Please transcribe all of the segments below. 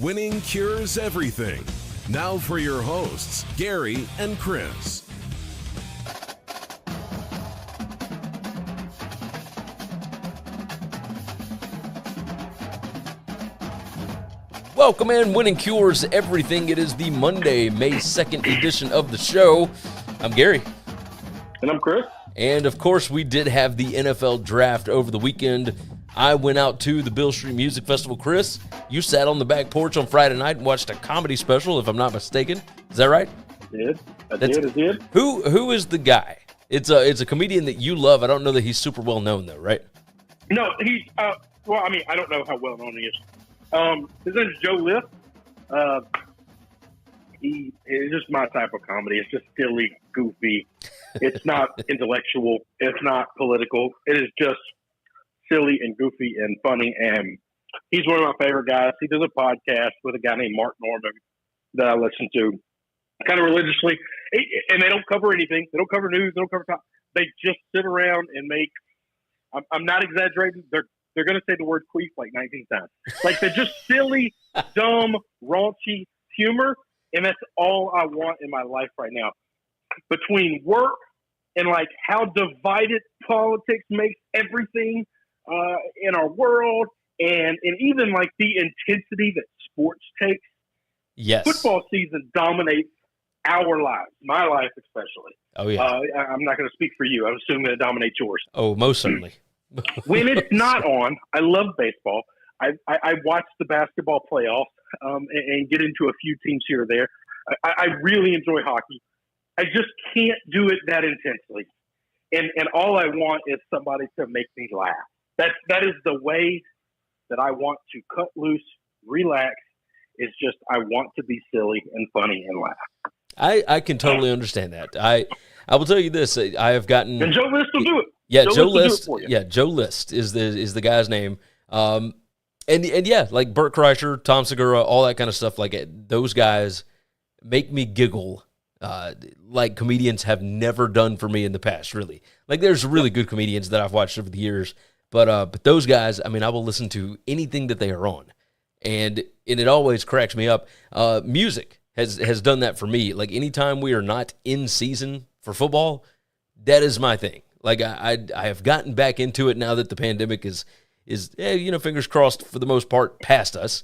Winning cures everything. Now for your hosts, Gary and Chris. Welcome in, Winning Cures Everything. It is the Monday, May 2nd edition of the show. I'm Gary. And I'm Chris. And, of course, we did have the NFL draft over the weekend. I went out to the Beale Street Music Festival. Chris, you sat on the back porch on Friday night and watched a comedy special, if I'm not mistaken. Is that right? I did. Who is the guy? It's a comedian that you love. I don't know that he's super well known, though, right? No, he's, I don't know how well known he is. His name is Joe List. He is just my type of comedy. It's just silly, goofy. It's not intellectual. It's not political. It is just silly and goofy and funny. And he's one of my favorite guys. He does a podcast with a guy named Mark Norman that I listen to kind of religiously. And they don't cover anything. They don't cover news. They don't cover top. They just sit around and make. I'm not exaggerating. They're going to say the word queef like 19 times. Like, they're just silly, dumb, raunchy humor, and that's all I want in my life right now. Between work and, like, how divided politics makes everything in our world, and even, like, the intensity that sports takes. Yes. Football season dominates our lives, my life especially. Oh, yeah. I'm not going to speak for you. I'm assuming it dominates yours. Oh, most certainly. When it's not on, I love baseball. I watch the basketball playoffs and get into a few teams here or there. I really enjoy hockey. I just can't do it that intensely. And all I want is somebody to make me laugh. That is the way that I want to cut loose, relax. It's just I want to be silly and funny and laugh. I can totally understand that. I will tell you this. I have gotten... And Joe List will do it. Yeah, Joe List. Yeah, Joe List is the guy's name. And yeah, like Bert Kreischer, Tom Segura, all that kind of stuff. Like, those guys make me giggle like comedians have never done for me in the past. Really, like, there's really good comedians that I've watched over the years, but those guys, I mean, I will listen to anything that they are on, and it always cracks me up. Music has done that for me. Like, anytime we are not in season for football, that is my thing. Like, I have gotten back into it now that the pandemic is fingers crossed for the most part past us.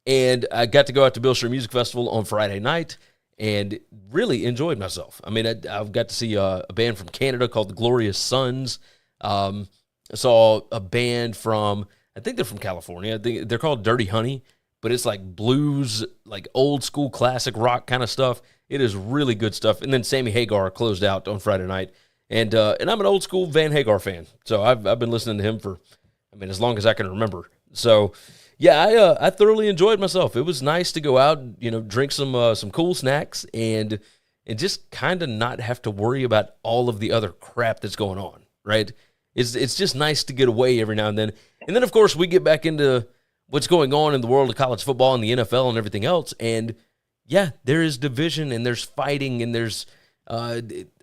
And I got to go out to Beale Street Music Festival on Friday night and really enjoyed myself. I mean, I've got to see a band from Canada called the Glorious Sons. I saw a band from, I think they're from California. I think they're called Dirty Honey, but it's like blues, like old school classic rock kind of stuff. It is really good stuff. And then Sammy Hagar closed out on Friday night. And I'm an old school Van Hagar fan, so I've been listening to him for, as long as I can remember. So, yeah, I thoroughly enjoyed myself. It was nice to go out, drink some cool snacks and just kind of not have to worry about all of the other crap that's going on. Right? It's just nice to get away every now and then. And then, of course, we get back into what's going on in the world of college football and the NFL and everything else. And yeah, there is division and there's fighting and there's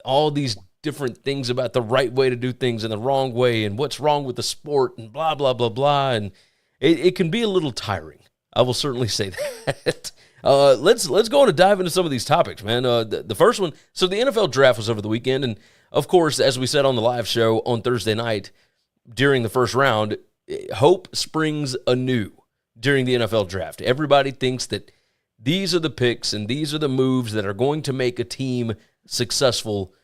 all these different things about the right way to do things and the wrong way and what's wrong with the sport and blah, blah, blah, blah. And it can be a little tiring. I will certainly say that. Let's go on and dive into some of these topics, man. The first one, so the NFL draft was over the weekend. And, of course, as we said on the live show on Thursday night during the first round, hope springs anew during the NFL draft. Everybody thinks that these are the picks and these are the moves that are going to make a team successful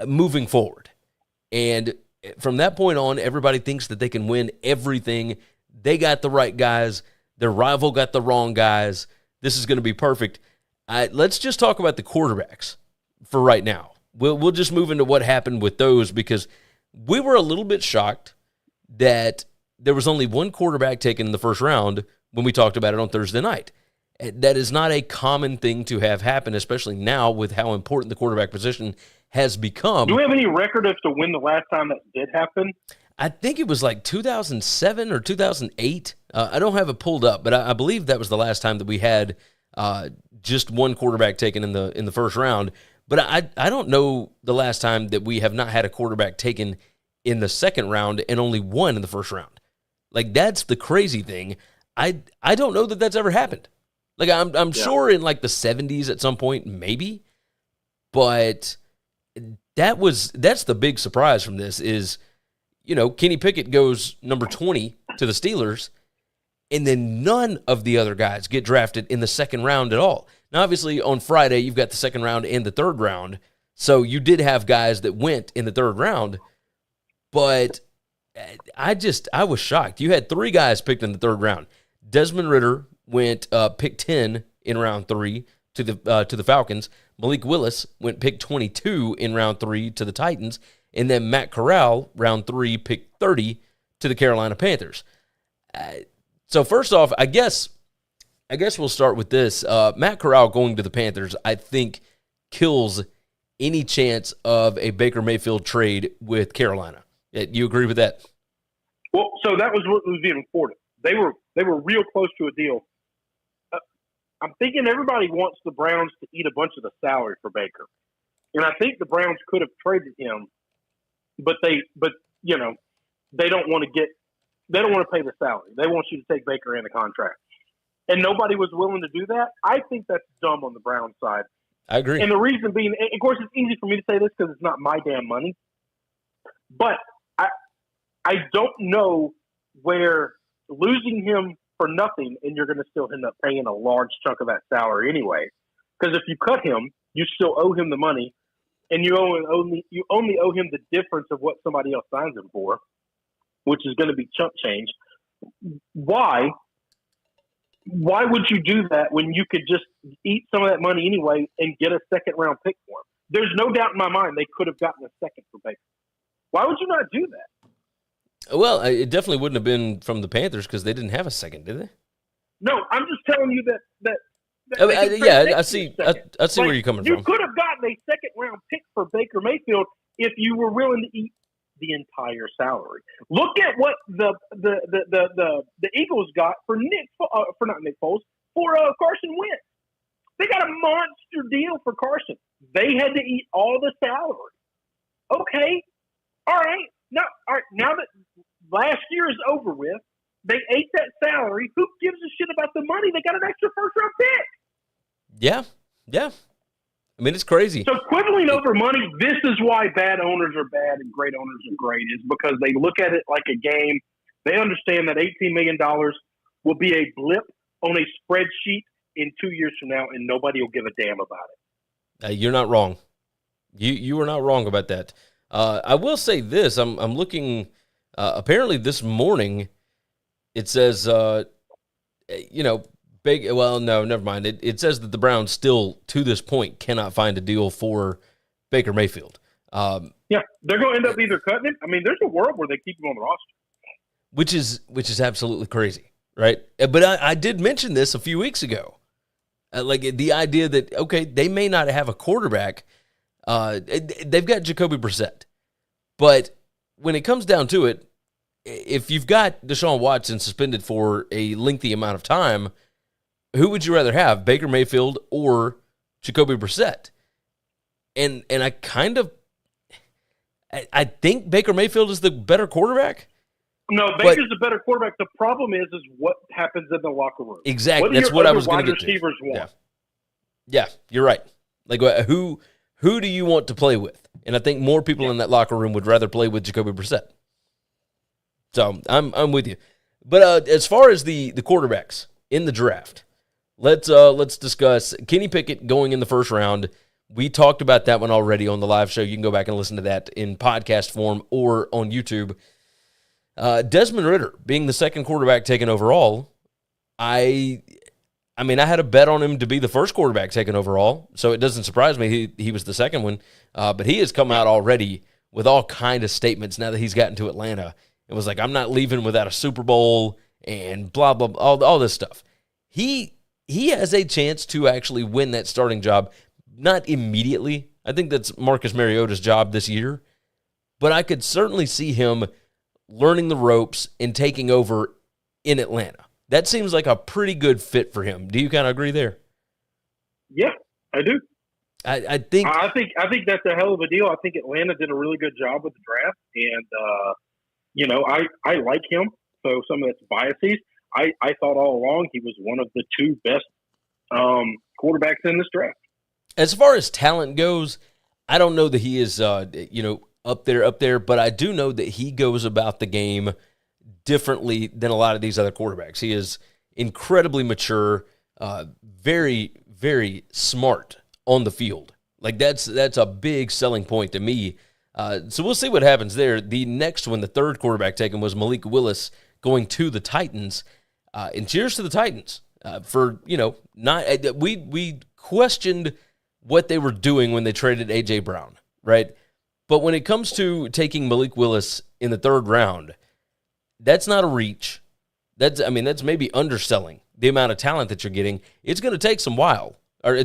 moving forward. And from that point on, everybody thinks that they can win everything. They got the right guys. Their rival got the wrong guys. This is going to be perfect. Let's just talk about the quarterbacks for right now. We'll just move into what happened with those because we were a little bit shocked that there was only one quarterback taken in the first round when we talked about it on Thursday night. That is not a common thing to have happen, especially now with how important the quarterback position has become. Do we have any record as to when the last time that did happen? I think it was like 2007 or 2008. I don't have it pulled up, but I believe that was the last time that we had just one quarterback taken in the first round. But I don't know the last time that we have not had a quarterback taken in the second round and only one in the first round. Like, that's the crazy thing. I don't know that that's ever happened. Like I'm sure in like the 70s at some point, maybe, but that's the big surprise from this is, Kenny Pickett goes number 20 to the Steelers, and then none of the other guys get drafted in the second round at all. Now, obviously, on Friday, you've got the second round and the third round, so you did have guys that went in the third round, but I was shocked. You had 3 guys picked in the third round. Desmond Ritter went pick 10 in round 3 to the Falcons. Malik Willis went pick 22 in round 3 to the Titans, and then Matt Corral, round 3, pick 30 to the Carolina Panthers. So first off, I guess we'll start with this. Matt Corral going to the Panthers, I think, kills any chance of a Baker Mayfield trade with Carolina. You agree with that? Well, so that was what was being reported. They were real close to a deal. I'm thinking everybody wants the Browns to eat a bunch of the salary for Baker, and I think the Browns could have traded him, but they don't want to pay the salary. They want you to take Baker in the contract, and nobody was willing to do that. I think that's dumb on the Browns side. I agree. And the reason being, of course, it's easy for me to say this because it's not my damn money, but I don't know where losing him for nothing and you're going to still end up paying a large chunk of that salary anyway. Because if you cut him, you still owe him the money, and you only owe him the difference of what somebody else signs him for, which is going to be chump change. Why would you do that when you could just eat some of that money anyway and get a second-round pick for him? There's no doubt in my mind they could have gotten a second for Baker. Why would you not do that? Well, it definitely wouldn't have been from the Panthers because they didn't have a second, did they? No, I'm just telling you that I see where you're coming from. You could have gotten a second-round pick for Baker Mayfield if you were willing to eat the entire salary. Look at what the Eagles got for Carson Wentz. They got a monster deal for Carson. They had to eat all the salary. Okay, all right. Now that last year is over with, they ate that salary. Who gives a shit about the money? They got an extra first-round pick. Yeah. I mean, it's crazy. So quibbling over money, this is why bad owners are bad and great owners are great, is because they look at it like a game. They understand that $18 million will be a blip on a spreadsheet in 2 years from now, and nobody will give a damn about it. You're not wrong. You are not wrong about that. I will say this. I'm looking, apparently this morning, it says, no, never mind. It says that the Browns still, to this point, cannot find a deal for Baker Mayfield. Yeah, they're going to end up either cutting him. I mean, there's a world where they keep him on the roster. Which is absolutely crazy, right? But I did mention this a few weeks ago. Like the idea that, okay, they may not have a quarterback. They've got Jacoby Brissett. But when it comes down to it, if you've got Deshaun Watson suspended for a lengthy amount of time, who would you rather have, Baker Mayfield or Jacoby Brissett? And I think Baker Mayfield is the better quarterback. No, Baker's the better quarterback. The problem is what happens in the locker room. Exactly. That's what I was going to get to. Want. Yeah, you're right. Like, who do you want to play with? And I think more people in that locker room would rather play with Jacoby Brissett. So I'm with you. But as far as the quarterbacks in the draft, let's discuss Kenny Pickett going in the first round. We talked about that one already on the live show. You can go back and listen to that in podcast form or on YouTube. Desmond Ritter being the second quarterback taken overall, I had a bet on him to be the first quarterback taken overall, so it doesn't surprise me he was the second one. But he has come out already with all kind of statements now that he's gotten to Atlanta. It was like, I'm not leaving without a Super Bowl and blah, blah, blah, all this stuff. He has a chance to actually win that starting job, not immediately. I think that's Marcus Mariota's job this year. But I could certainly see him learning the ropes and taking over in Atlanta. That seems like a pretty good fit for him. Do you kind of agree there? Yeah, I do. I think that's a hell of a deal. I think Atlanta did a really good job with the draft, and I like him. So some of that's biases. I thought all along he was one of the two best quarterbacks in this draft. As far as talent goes, I don't know that he is, up there, but I do know that he goes about the game differently than a lot of these other quarterbacks. He is incredibly mature, very, very smart on the field. Like that's a big selling point to me. So we'll see what happens there. The next one, the third quarterback taken, was Malik Willis going to the Titans. And cheers to the Titans for, not we questioned what they were doing when they traded A.J. Brown, right? But when it comes to taking Malik Willis in the third round, that's not a reach. That's maybe underselling the amount of talent that you're getting. It's going to take it's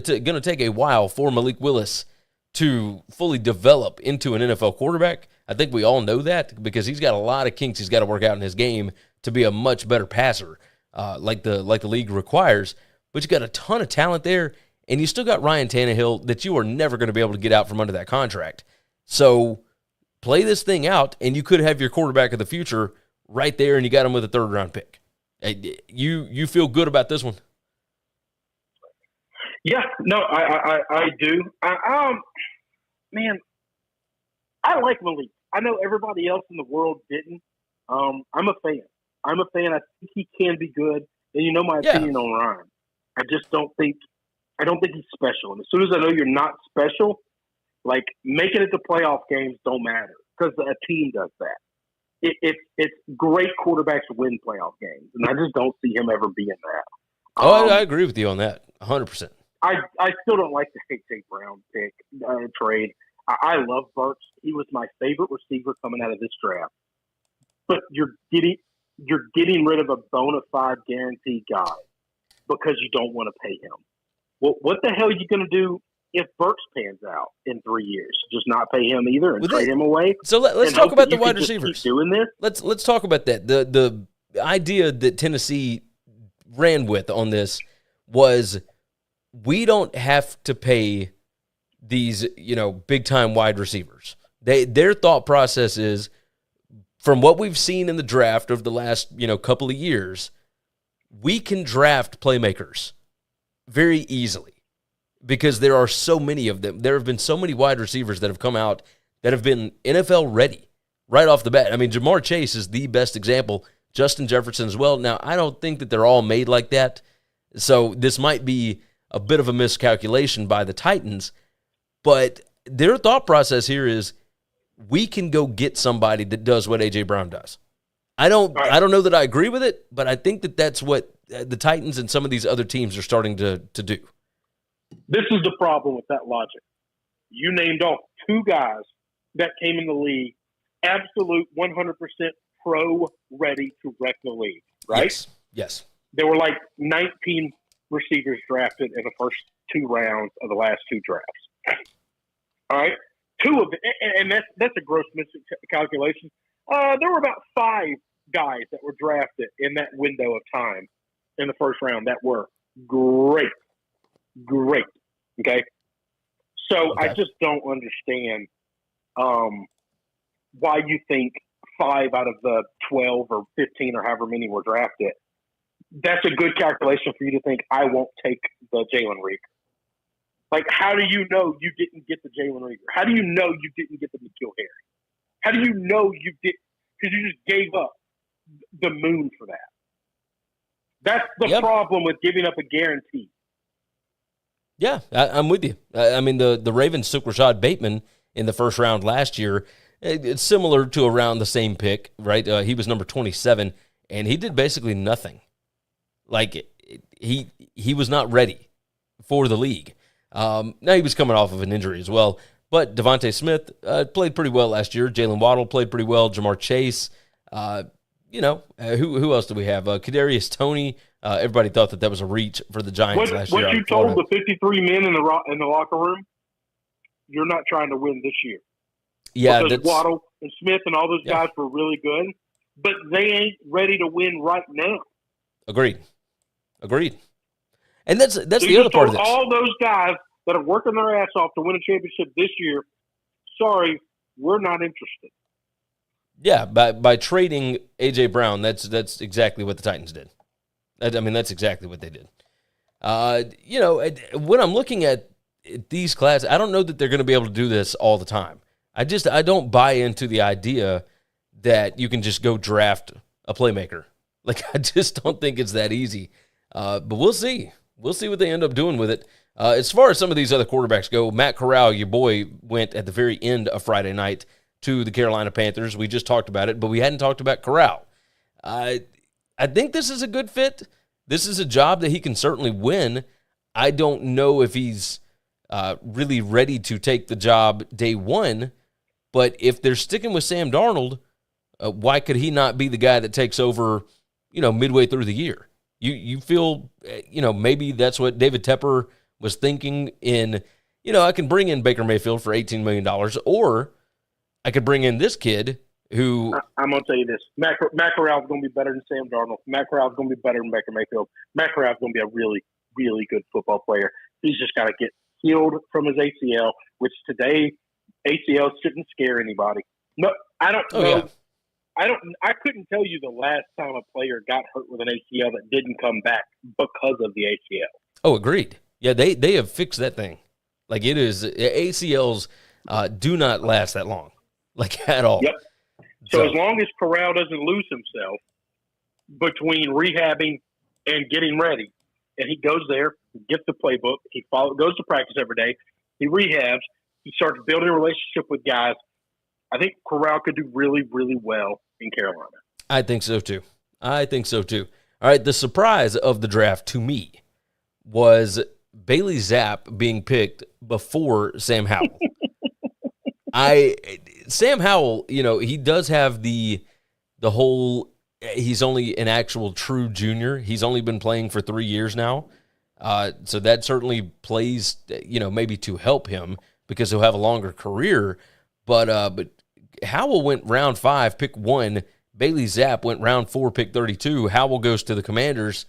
going to take a while for Malik Willis to fully develop into an NFL quarterback. I think we all know that because he's got a lot of kinks he's got to work out in his game to be a much better passer, like the league requires. But you got a ton of talent there, and you still got Ryan Tannehill that you are never going to be able to get out from under that contract. So play this thing out, and you could have your quarterback of the future right there, and you got him with a third-round pick. You feel good about this one? Yeah, no, I do. Man, I like Malik. I know everybody else in the world didn't. I'm a fan. I think he can be good. And you know my opinion on Ryan. I don't think he's special. And as soon as I know you're not special, like making it to playoff games don't matter because a team does that. It's great quarterbacks win playoff games, and I just don't see him ever being that. I agree with you on that, 100%. I still don't like the A.J. Brown pick trade. I love Burks. He was my favorite receiver coming out of this draft. But you're getting rid of a bona fide guaranteed guy because you don't want to pay him. Well, what the hell are you going to do if Burks pans out in 3 years? Just not pay him either and trade him away? So let's talk about the wide receivers. Keep doing this? Let's talk about that. The idea that Tennessee ran with on this was we don't have to pay these, big-time wide receivers. Their thought process is, from what we've seen in the draft over the last, couple of years, we can draft playmakers very easily because there are so many of them. There have been so many wide receivers that have come out that have been NFL ready right off the bat. I mean, Jamar Chase is the best example. Justin Jefferson as well. Now, I don't think that they're all made like that. So this might be a bit of a miscalculation by the Titans, but their thought process here is we can go get somebody that does what A.J. Brown does. I don't know that I agree with it, but I think that that's what the Titans and some of these other teams are starting to do. This is the problem with that logic. You named off two guys that came in the league, absolute 100% pro ready to wreck the league, right? Yes. There were like 19 receivers drafted in the first two rounds of the last two drafts. All right? Two of them, and that's a gross miscalculation. There were about 5 guys that were drafted in that window of time in the first round that were great. Okay? So I just don't understand why you think 5 out of the 12 or 15 or however many were drafted. That's a good calculation for you to think I won't take the Jalen Reagor. Like, how do you know you didn't get the Jalen Reagor? How do you know you didn't get the N'Keal Harry? How do you know you did? Because you just gave up the moon for that. That's the problem with giving up a guarantee. Yeah, I'm with you. I mean, the Ravens took Rashad Bateman in the first round last year. It's similar to around the same pick, right? He was number 27, and he did basically nothing. Like, he was not ready for the league. Now, he was coming off of an injury as well. But Devontae Smith played pretty well last year. Jalen Waddle played pretty well. Jamar Chase. Who else do we have? Kadarius Toney. Everybody thought that was a reach for the Giants last year. What you told the 53 men in the locker room, you're not trying to win this year. Yeah, because Waddle and Smith and all those guys were really good, but they ain't ready to win right now. Agreed. And that's so the other part of this. All those guys that are working their ass off to win a championship this year, sorry, we're not interested. Yeah, by trading A.J. Brown, that's exactly what the Titans did. I mean, that's exactly what they did. When I'm looking at these classes, I don't know that they're going to be able to do this all the time. I don't buy into the idea that you can just go draft a playmaker. Like, I just don't think it's that easy. But we'll see. We'll see what they end up doing with it. As far as some of these other quarterbacks go, Matt Corral, your boy, went at the very end of Friday night to the Carolina Panthers. We just talked about it, but we hadn't talked about Corral. I think this is a good fit. This is a job that he can certainly win. I don't know if he's really ready to take the job day one, but if they're sticking with Sam Darnold, why could he not be the guy that takes over, midway through the year? You feel, maybe that's what David Tepper was thinking I can bring in Baker Mayfield for $18 million, or I could bring in this kid who... I'm going to tell you this. Matt Corral's going to be better than Sam Darnold. Matt Corral's going to be better than Baker Mayfield. Matt Corral's going to be a really, really good football player. He's just got to get healed from his ACL, which today ACL shouldn't scare anybody. No, I don't know. Yeah. I couldn't tell you the last time a player got hurt with an ACL that didn't come back because of the ACL. Oh, agreed. Yeah, they have fixed that thing. Like, it is, ACLs do not last that long, like, at all. Yep. So as long as Corral doesn't lose himself between rehabbing and getting ready, and he goes there, gets the playbook, goes to practice every day, he rehabs, he starts building a relationship with guys, I think Corral could do really, really well in Carolina. I think so, too. All right, the surprise of the draft to me was Bailey Zapp being picked before Sam Howell. Sam Howell, he does have the whole, he's only an actual true junior. He's only been playing for 3 years now. So that certainly plays, maybe to help him because he'll have a longer career. But Howell went round 5, pick 1. Bailey Zapp went round 4, pick 32. Howell goes to the Commanders,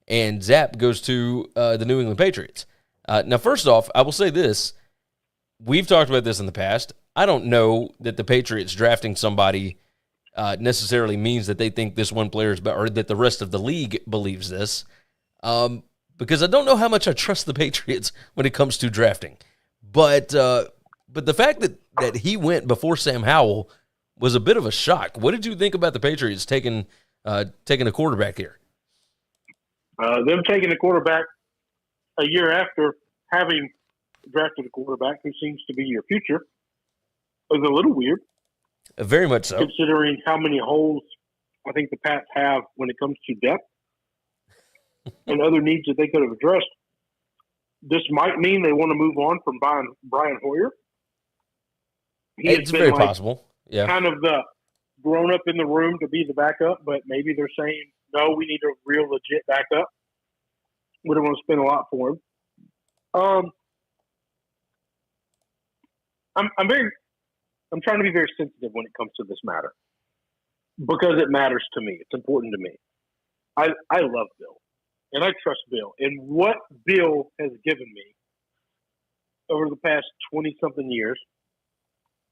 and Zapp goes to the New England Patriots. Now, first off, I will say this. We've talked about this in the past. I don't know that the Patriots drafting somebody necessarily means that they think this one player is better, or that the rest of the league believes this, because I don't know how much I trust the Patriots when it comes to drafting. But the fact that he went before Sam Howell was a bit of a shock. What did you think about the Patriots taking a quarterback here? Them taking a quarterback a year after having drafted a quarterback who seems to be your future is a little weird. Very much so. Considering how many holes I think the Pats have when it comes to depth and other needs that they could have addressed. This might mean they want to move on from Brian Hoyer. It's very possible. Yeah. Kind of the grown up in the room to be the backup, but maybe they're saying, no, we need a real legit backup. We don't want to spend a lot for him. I'm trying to be very sensitive when it comes to this matter because it matters to me. It's important to me. I love Bill and I trust Bill, and what Bill has given me over the past 20-something years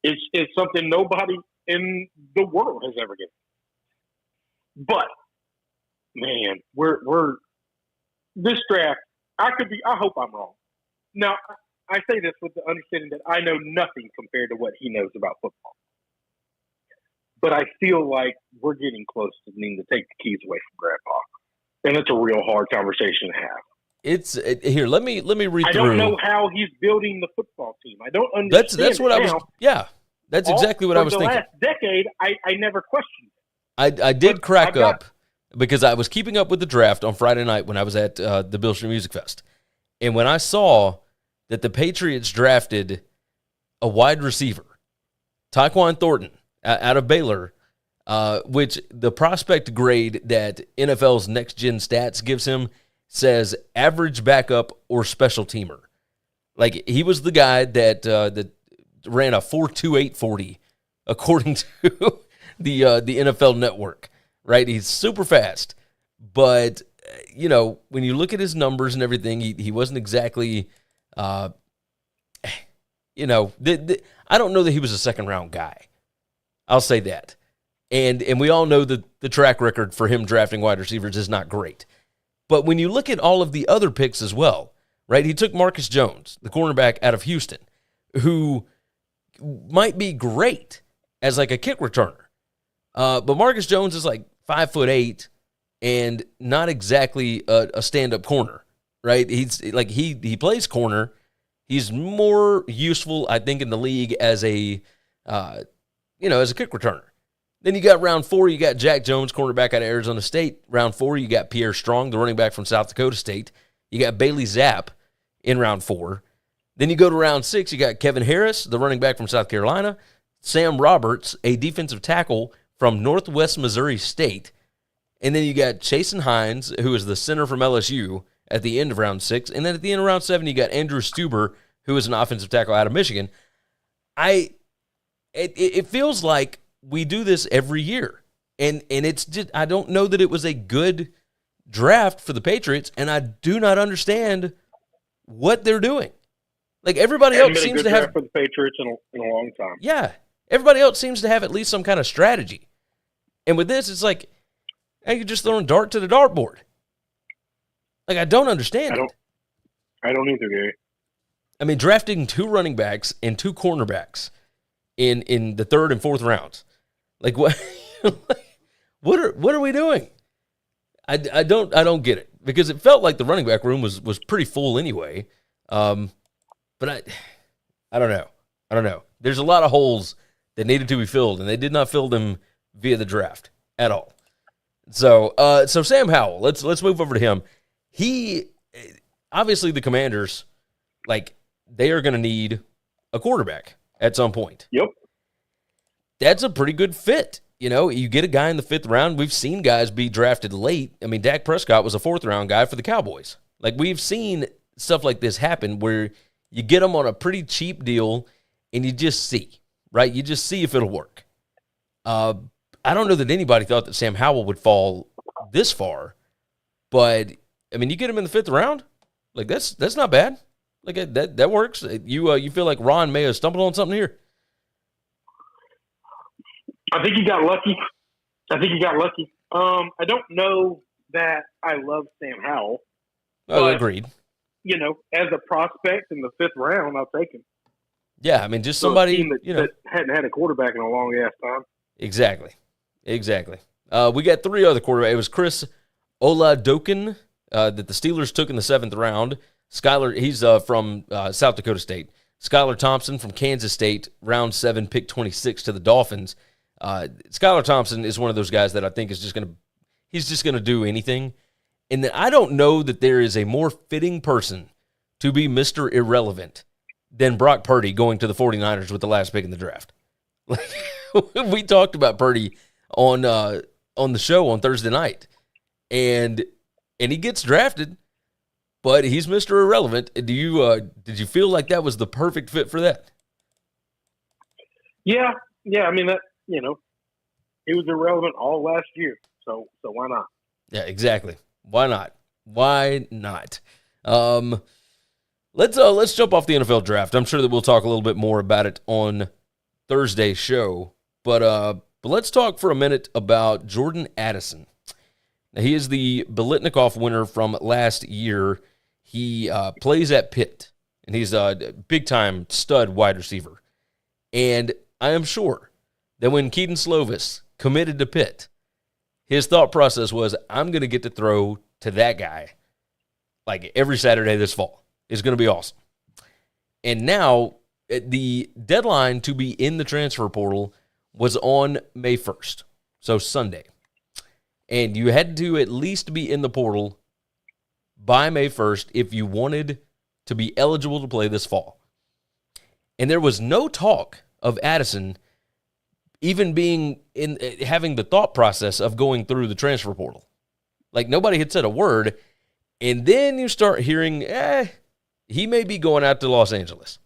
is something nobody in the world has ever given. But man, we're this draft. I hope I'm wrong. Now, I say this with the understanding that I know nothing compared to what he knows about football. But I feel like we're getting close to needing to take the keys away from Grandpa. And it's a real hard conversation to have. Here, let me read through. I don't know how he's building the football team. I don't understand. That's what I was. Yeah, that's exactly what I was thinking. For the last decade, I never questioned it. I did crack up because I was keeping up with the draft on Friday night when I was at the Bill Street Music Fest, and when I saw that the Patriots drafted a wide receiver, Tyquan Thornton, out of Baylor, which the prospect grade that NFL's Next Gen Stats gives him says average backup or special teamer. Like, he was the guy that ran a 4.28 40, according to the NFL Network. Right, he's super fast, but when you look at his numbers and everything, he wasn't exactly. I don't know that he was a second-round guy. I'll say that. And we all know that the track record for him drafting wide receivers is not great. But when you look at all of the other picks as well, right? He took Marcus Jones, the cornerback out of Houston, who might be great as like a kick returner. But Marcus Jones is like 5'8" and not exactly a stand-up corner, right? He's like he plays corner. He's more useful, I think, in the league as a as a kick returner. Then you got round 4, you got Jack Jones, cornerback out of Arizona State. Round 4, you got Pierre Strong, the running back from South Dakota State. You got Bailey Zapp in round 4. Then you go to round 6, you got Kevin Harris, the running back from South Carolina. Sam Roberts, a defensive tackle from Northwest Missouri State. And then you got Chasen Hines, who is the center from LSU at the end of round 6. And then at the end of round 7, you got Andrew Stuber, who is an offensive tackle out of Michigan. It feels like we do this every year. And it's just, I don't know that it was a good draft for the Patriots, and I do not understand what they're doing. Like everybody else seems to have for the Patriots in a long time. Yeah. Everybody else seems to have at least some kind of strategy. And with this, it's like, hey, you're just throwing dart to the dartboard. Like, I don't understand it. I don't either, Gary. I mean, drafting 2 running backs and 2 cornerbacks in the 3rd and 4th rounds. Like, what? what are we doing? I don't get it, because it felt like the running back room was pretty full anyway. But I don't know. There's a lot of holes that needed to be filled, and they did not fill them via the draft at all. So Sam Howell, let's move over to him. He, obviously the Commanders, like, they are going to need a quarterback at some point. Yep. That's a pretty good fit. You know, you get a guy in the 5th round. We've seen guys be drafted late. I mean, Dak Prescott was a 4th round guy for the Cowboys. Like, we've seen stuff like this happen where you get them on a pretty cheap deal and you just see, right? You just see if it'll work. I don't know that anybody thought that Sam Howell would fall this far, but I mean, you get him in the 5th round, like that's not bad. Like that works. You feel like Ron may have stumbled on something here? I think he got lucky. I don't know that I love Sam Howell. Oh, agreed. You know, as a prospect in the 5th round, I'll take him. Yeah, I mean, just somebody that hadn't had a quarterback in a long ass time. Exactly. We got 3 other quarterbacks. It was Chris Oladokin that the Steelers took in the 7th round. Schuyler, he's from South Dakota State. Schuyler Thompson from Kansas State, round 7, pick 26 to the Dolphins. Schuyler Thompson is one of those guys that I think is just going to do anything. And I don't know that there is a more fitting person to be Mr. Irrelevant than Brock Purdy going to the 49ers with the last pick in the draft. We talked about Purdy on the show on Thursday night, and he gets drafted, but he's Mr. Irrelevant. Did you feel like that was the perfect fit for that? Yeah. I mean, that, you know, he was irrelevant all last year, so why not? Yeah, exactly. Why not? Let's jump off the NFL draft. I'm sure that we'll talk a little bit more about it on Thursday's show, but let's talk for a minute about Jordan Addison. Now, he is the Biletnikoff winner from last year. He plays at Pitt, and he's a big-time stud wide receiver. And I am sure that when Keaton Slovis committed to Pitt, his thought process was, I'm going to get to throw to that guy like every Saturday this fall. It's going to be awesome. And now the deadline to be in the transfer portal was on May 1st, so Sunday. And you had to at least be in the portal by May 1st if you wanted to be eligible to play this fall. And there was no talk of Addison even being having the thought process of going through the transfer portal. Like, nobody had said a word. And then you start hearing, he may be going out to Los Angeles.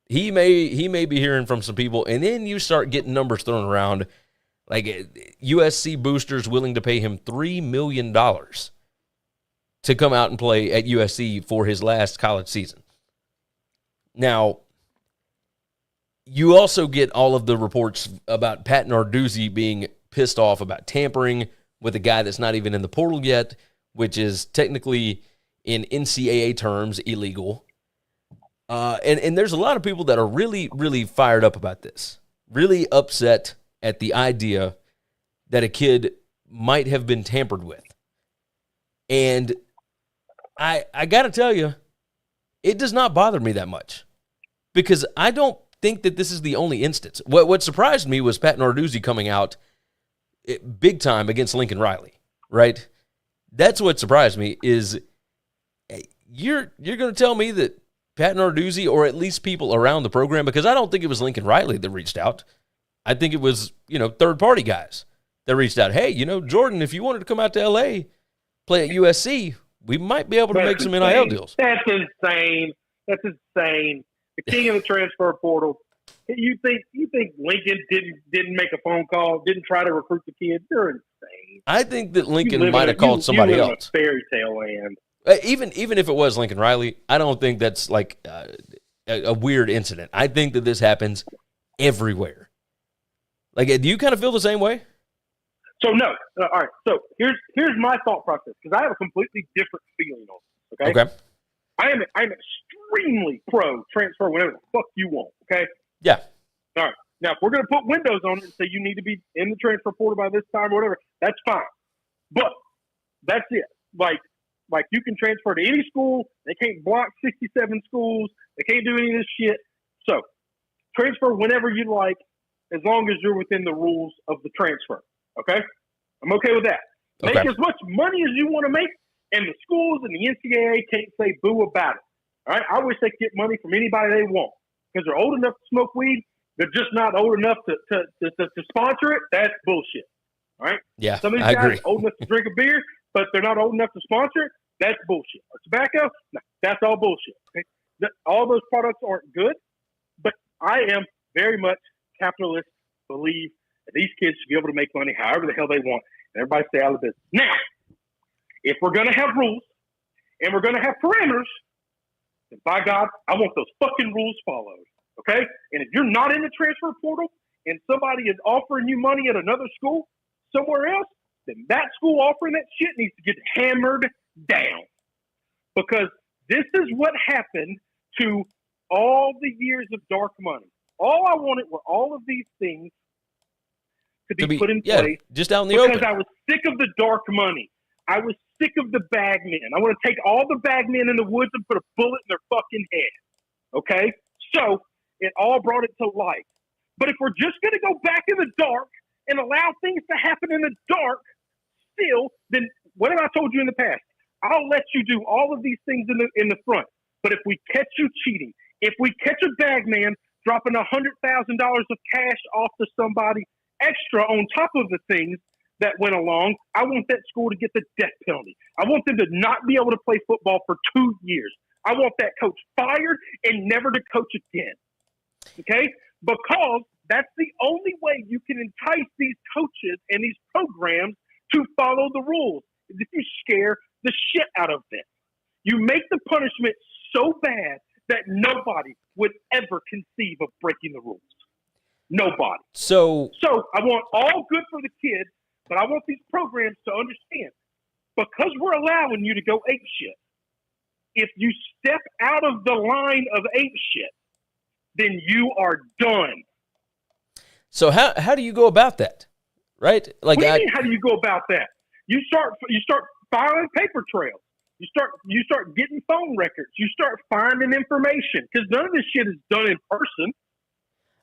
He may be hearing from some people. And then you start getting numbers thrown around, like USC boosters willing to pay him $3 million to come out and play at USC for his last college season. Now, you also get all of the reports about Pat Narduzzi being pissed off about tampering with a guy that's not even in the portal yet, which is technically in NCAA terms illegal. And there's a lot of people that are really, really fired up about this, really upset at the idea that a kid might have been tampered with. And I got to tell you, it does not bother me that much because I don't think that this is the only instance. What surprised me was Pat Narduzzi coming out big time against Lincoln Riley, right? That's what surprised me is you're going to tell me that Pat Narduzzi, or at least people around the program, because I don't think it was Lincoln Riley that reached out. I think it was, third-party guys that reached out. Hey, Jordan, if you wanted to come out to L.A., play at USC, we might be able to make some NIL deals. That's insane. That's insane. The king of the transfer portal. You think Lincoln didn't make a phone call, didn't try to recruit the kid? You're insane. I think that Lincoln might have called somebody else. In a fairy tale land. Even if it was Lincoln Riley, I don't think that's like a weird incident. I think that this happens everywhere. Like, do you kind of feel the same way? So no. All right. So here's my thought process because I have a completely different feeling on this. Okay. I'm extremely pro transfer whenever the fuck you want. Okay. Yeah. All right. Now, if we're going to put windows on it and say you need to be in the transfer portal by this time or whatever, that's fine. But that's it. Like you can transfer to any school. They can't block 67 schools. They can't do any of this shit. So transfer whenever you like, as long as you're within the rules of the transfer. Okay? I'm okay with that. Make as much money as you want to make, and the schools and the NCAA can't say boo about it. All right? I wish they could get money from anybody they want because they're old enough to smoke weed. They're just not old enough to sponsor it. That's bullshit. All right? Yeah, some of these I guys agree. are old enough to drink a beer, but they're not old enough to sponsor it. That's bullshit. Or tobacco? No, that's all bullshit. Okay? All those products aren't good, but I am very much capitalist, believe that these kids should be able to make money however the hell they want, and everybody stay out of business. Now, if we're going to have rules and we're going to have parameters, then by God, I want those fucking rules followed, okay? And if you're not in the transfer portal and somebody is offering you money at another school somewhere else, then that school offering that shit needs to get hammered down because this is what happened to all the years of dark money. All I wanted were all of these things to be put in place. Just out in the open. Because I was sick of the dark money. I was sick of the bag men. I want to take all the bag men in the woods and put a bullet in their fucking head. Okay? So it all brought it to light. But if we're just going to go back in the dark and allow things to happen in the dark still, then what have I told you in the past? I'll let you do all of these things in the front. But if we catch you cheating, if we catch a bag man dropping $100,000 of cash off to somebody extra on top of the things that went along, I want that school to get the death penalty. I want them to not be able to play football for 2 years. I want that coach fired and never to coach again. Okay? Because that's the only way you can entice these coaches and these programs to follow the rules. If you scare the shit out of them. You make the punishment so bad that nobody would ever conceive of breaking the rules. Nobody. So I want all good for the kids, but I want these programs to understand, because we're allowing you to go ape shit, if you step out of the line of ape shit, then you are done. So how do you go about that? Right? Like, what do you mean, how do you go about that? You start filing paper trails. You start getting phone records. You start finding information because none of this shit is done in person.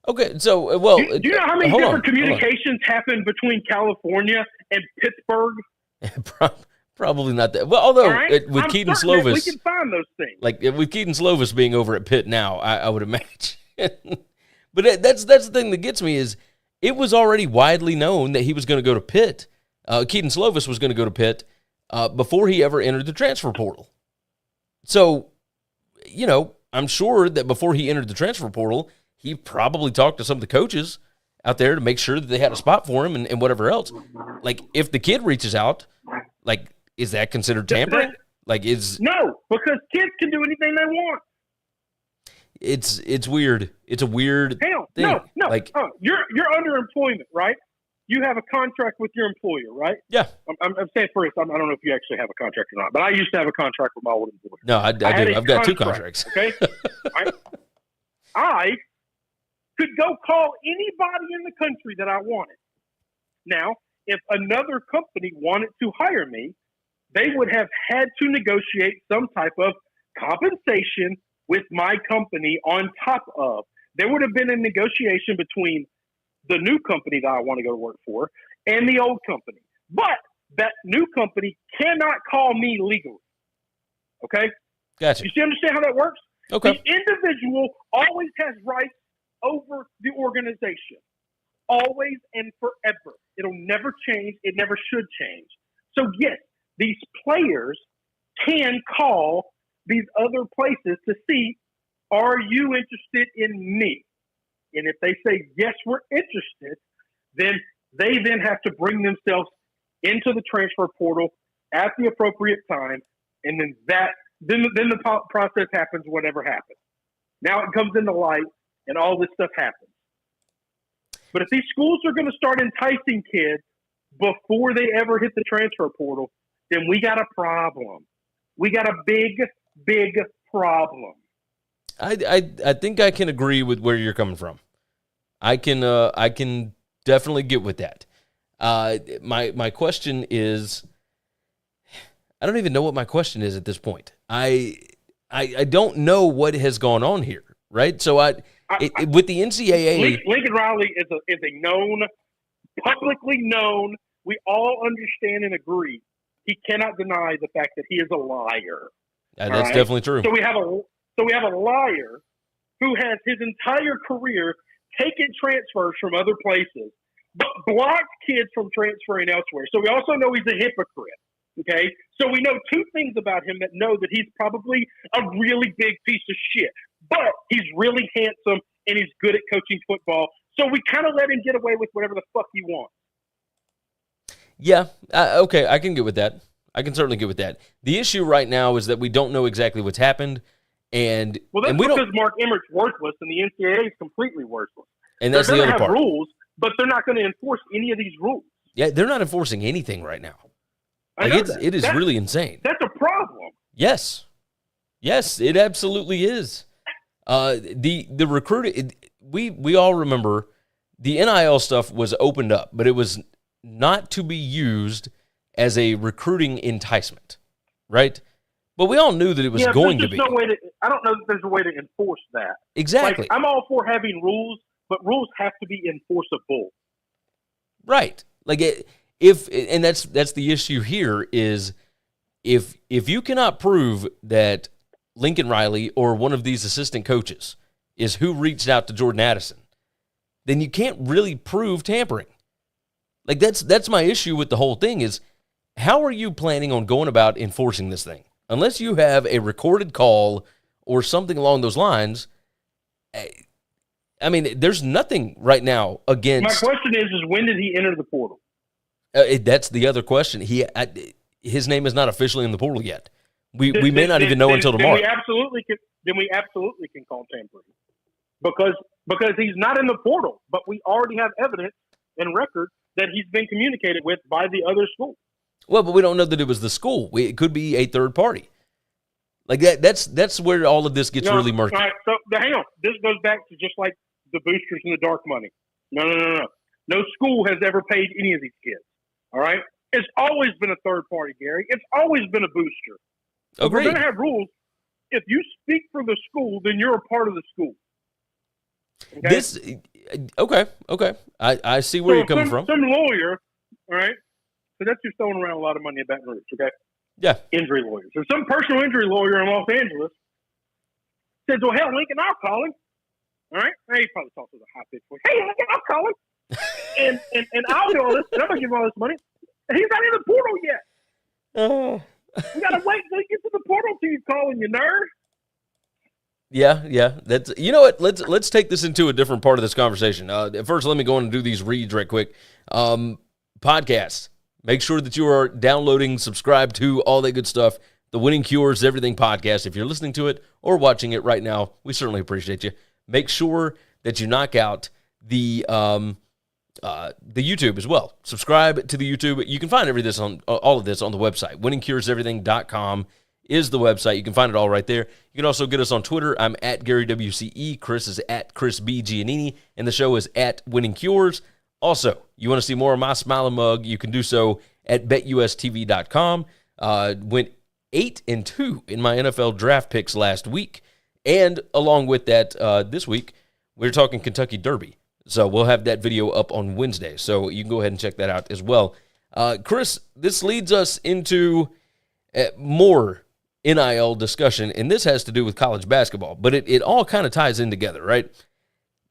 Okay, so do you know how many different communications happen between California and Pittsburgh? Probably not that. Well, although with Keaton Slovis, we can find those things. Like with Keaton Slovis being over at Pitt now, I would imagine. But that's the thing that gets me is it was already widely known that he was going to go to Pitt. Keaton Slovis was going to go to Pitt before he ever entered the transfer portal. So, I'm sure that before he entered the transfer portal, he probably talked to some of the coaches out there to make sure that they had a spot for him and whatever else. Like, if the kid reaches out, like, is that considered tampering? No, because kids can do anything they want. It's weird. It's a weird thing. No. Like, you're underemployment, right? you have a contract with your employer, right? Yeah. I'm saying first, I don't know if you actually have a contract or not, but I used to have a contract with my old employer. No, I do. I've got 2 contracts. Okay. I could go call anybody in the country that I wanted. Now, if another company wanted to hire me, they would have had to negotiate some type of compensation with my company on top of. There would have been a negotiation between the new company that I want to go work for and the old company. But that new company cannot call me legally. Okay? Gotcha. You understand how that works? Okay. The individual always has rights over the organization. Always and forever. It'll never change. It never should change. So, yes, these players can call these other places to see, are you interested in me? And if they say, yes, we're interested, then they then have to bring themselves into the transfer portal at the appropriate time. And then the process happens, whatever happens. Now it comes into light and all this stuff happens. But if these schools are going to start enticing kids before they ever hit the transfer portal, then we got a problem. We got a big, big problem. I think I can agree with where you're coming from. I can definitely get with that. My question is, I don't even know what my question is at this point. I don't know what has gone on here, right? So with the NCAA, Lincoln Riley is a known, publicly known. We all understand and agree. He cannot deny the fact that he is a liar. That's definitely true. So we have a liar who has his entire career taken transfers from other places, but blocked kids from transferring elsewhere. So we also know he's a hypocrite. Okay, so we know 2 things about him that know that he's probably a really big piece of shit, but he's really handsome and he's good at coaching football. So we kind of let him get away with whatever the fuck he wants. Yeah, okay, I can get with that. I can certainly get with that. The issue right now is that we don't know exactly what's happened, and that's and we because don't, Mark Emmert's worthless and the NCAA is completely worthless. And that's the other part. They're going to have rules, but they're not going to enforce any of these rules. Yeah, they're not enforcing anything right now. Like it is really insane. That's a problem. Yes, it absolutely is. The recruiting, we all remember the NIL stuff was opened up, but it was not to be used as a recruiting enticement, right? But we all knew that it was going to be. No way I don't know that there's a way to enforce that. Exactly. Like, I'm all for having rules, but rules have to be enforceable. Right. Like and that's the issue here is if you cannot prove that Lincoln Riley or one of these assistant coaches is who reached out to Jordan Addison, then you can't really prove tampering. Like that's my issue with the whole thing is how are you planning on going about enforcing this thing? Unless you have a recorded call or something along those lines, I mean, there's nothing right now against. My question is when did he enter the portal? That's the other question. His name is not officially in the portal yet. We may not even know until tomorrow. Then we absolutely can call tampering because he's not in the portal, but we already have evidence and record that he's been communicated with by the other school. Well, but we don't know that it was the school. It could be a third party. Like that's where all of this gets really murky. All right, so hang on. This goes back to just like the boosters and the dark money. No. No school has ever paid any of these kids. All right? It's always been a third party, Gary. It's always been a booster. So we're going to have rules. If you speak for the school, then you're a part of the school. Okay? Okay. I see where you're coming from. Some lawyer, all right? So that's just throwing around a lot of money at Baton Rouge, okay? Yeah. Injury lawyers. So some personal injury lawyer in Los Angeles says, well, hell, Lincoln, I'll call him. All right? He probably talks with a high-pitched voice. Hey, Lincoln, I'll call him. and I'll do all this, and I'm going to give him all this money. And he's not in the portal yet. You got to wait until he gets to the portal till you call him, you nerd. Yeah. That's what? Let's take this into a different part of this conversation. First, let me go on and do these reads right quick. Podcasts. Make sure that you are downloading, subscribe to, all that good stuff. The Winning Cures Everything podcast. If you're listening to it or watching it right now, we certainly appreciate you. Make sure that you knock out the the YouTube as well. Subscribe to the YouTube. You can find all of this on the website. winningcureseverything.com is the website. You can find it all right there. You can also get us on Twitter. I'm at Gary WCE. Chris is at Chris B. Giannini. And the show is at Winning Cures. Also, you want to see more of my smiling mug, you can do so at BetUSTV.com. Went 8-2 in my NFL draft picks last week. And along with that, this week, we're talking Kentucky Derby. So we'll have that video up on Wednesday. So you can go ahead and check that out as well. Chris, this leads us into more NIL discussion, and this has to do with college basketball, but it all kind of ties in together, right?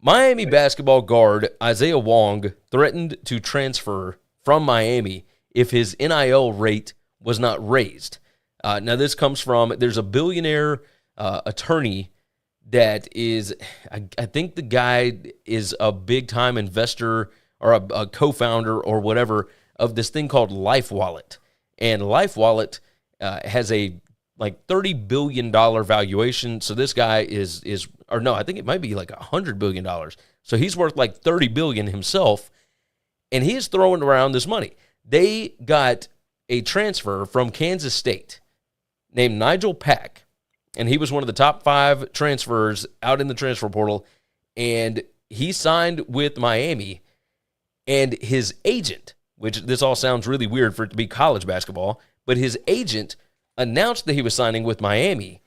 Miami basketball guard Isaiah Wong threatened to transfer from Miami if his NIL rate was not raised. Now, this comes from, there's a billionaire attorney that is, I think the guy is a big-time investor or a co-founder or whatever of this thing called Life Wallet. And Life Wallet has a like $30 billion valuation. So this guy I think it might be like $100 billion. So he's worth like $30 billion himself, and he is throwing around this money. They got a transfer from Kansas State named Nigel Pack, and he was one of the top 5 transfers out in the transfer portal, and he signed with Miami, and his agent, which this all sounds really weird for it to be college basketball, but his agent announced that he was signing with Miami,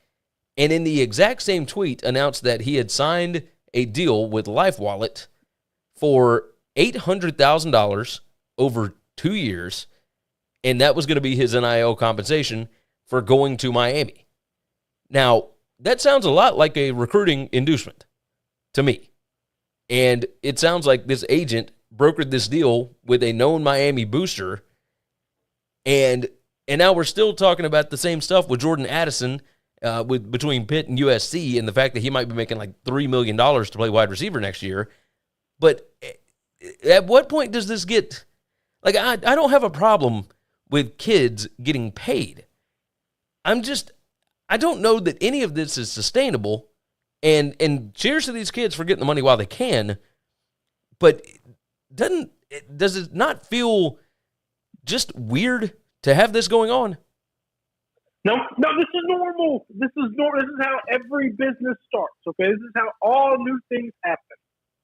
and in the exact same tweet announced that he had signed a deal with Life Wallet for $800,000 over 2 years, and that was going to be his NIL compensation for going to Miami. Now, that sounds a lot like a recruiting inducement to me, and it sounds like this agent brokered this deal with a known Miami booster, and now we're still talking about the same stuff with Jordan Addison between Pitt and USC and the fact that he might be making like $3 million to play wide receiver next year. But at what point does this get... Like, I don't have a problem with kids getting paid. I don't know that any of this is sustainable. And cheers to these kids for getting the money while they can. But does it not feel just weird to have this going on? No, this is normal. This is normal. This is how every business starts, okay? This is how all new things happen,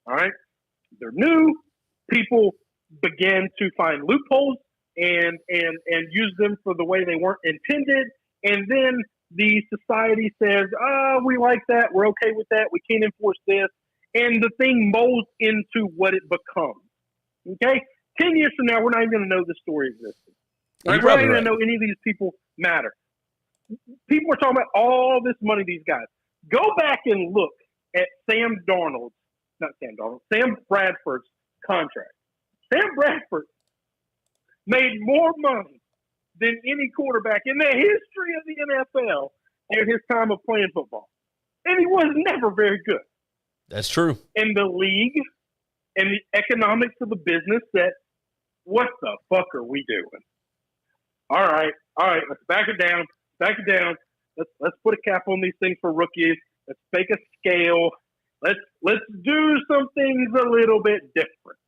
all right? They're new. People begin to find loopholes and use them for the way they weren't intended. And then the society says, we like that. We're okay with that. We can't enforce this. And the thing molds into what it becomes, okay? 10 years from now, we're not even going to know this story existed. Right? We're not even going to know any of these people matter. People are talking about all this money, these guys. Go back and look at Sam Bradford's contract. Sam Bradford made more money than any quarterback in the history of the NFL at his time of playing football. And he was never very good. That's true. And the league and the economics of the business said, what the fuck are we doing? All right, let's back it down. Let's put a cap on these things for rookies. Let's make a scale. Let's do some things a little bit different.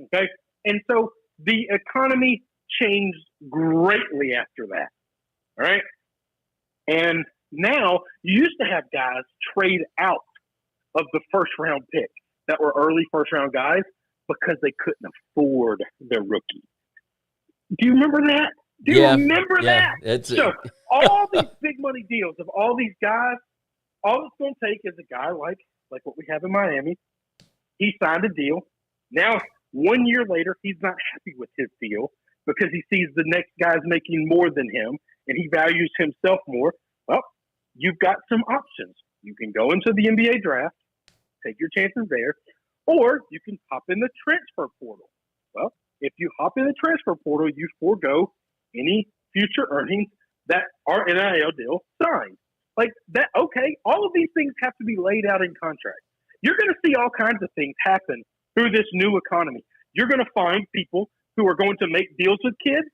Okay? And so the economy changed greatly after that. All right? And now you used to have guys trade out of the first round pick that were early first round guys because they couldn't afford their rookie. Do you remember that? Do you remember that? So all these big money deals of all these guys, all it's going to take is a guy like what we have in Miami. He signed a deal. Now, 1 year later, he's not happy with his deal because he sees the next guy's making more than him and he values himself more. Well, you've got some options. You can go into the NBA draft, take your chances there, or you can hop in the transfer portal. Well, if you hop in the transfer portal, you forego any future earnings that our NIL deal signed. Like that, okay, all of these things have to be laid out in contracts. You're going to see all kinds of things happen through this new economy. You're going to find people who are going to make deals with kids,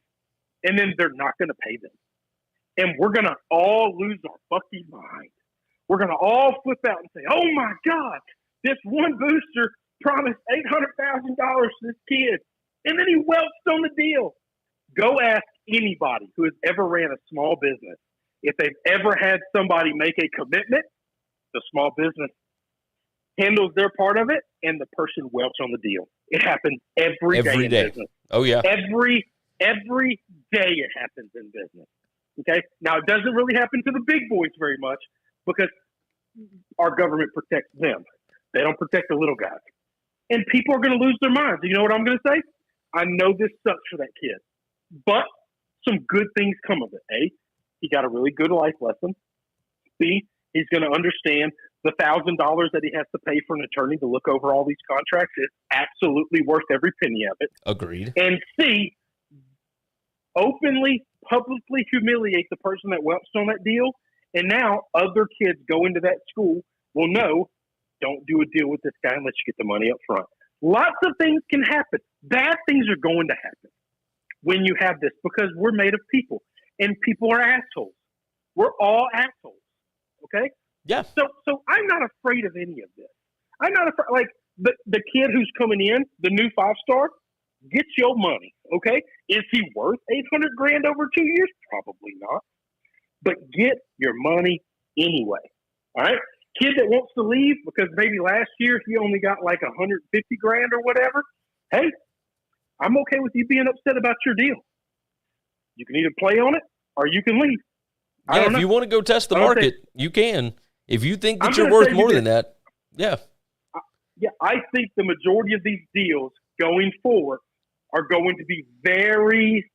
and then they're not going to pay them. And we're going to all lose our fucking mind. We're going to all flip out and say, oh, my God, this one booster promised $800,000 to this kid, and then he welched on the deal. Go ask anybody who has ever ran a small business if they've ever had somebody make a commitment. The small business handles their part of it, and the person welched on the deal. It happens every day in business. Oh, yeah. Every day it happens in business. Okay? Now, it doesn't really happen to the big boys very much because our government protects them. They don't protect the little guys. And people are going to lose their minds. You know what I'm going to say? I know this sucks for that kid, but some good things come of it. A, he got a really good life lesson. B, he's going to understand the $1,000 that he has to pay for an attorney to look over all these contracts is absolutely worth every penny of it. Agreed. And C, openly, publicly humiliate the person that welched on that deal. And now other kids go into that school will know, don't do a deal with this guy unless you get the money up front. Lots of things can happen. Bad things are going to happen when you have this because we're made of people and people are assholes. We're all assholes. Okay? Yeah. So I'm not afraid of any of this. I'm not afraid. Like the kid who's coming in, the new 5-star, get your money. Okay? Is he worth $800,000 over 2 years? Probably not. But get your money anyway. All right? Kid that wants to leave because maybe last year he only got like $150,000 or whatever. Hey, I'm okay with you being upset about your deal. You can either play on it or you can leave. Yeah, if you want to go test the market, you can. If you think that you're worth more than that, yeah. Yeah, I think the majority of these deals going forward are going to be very,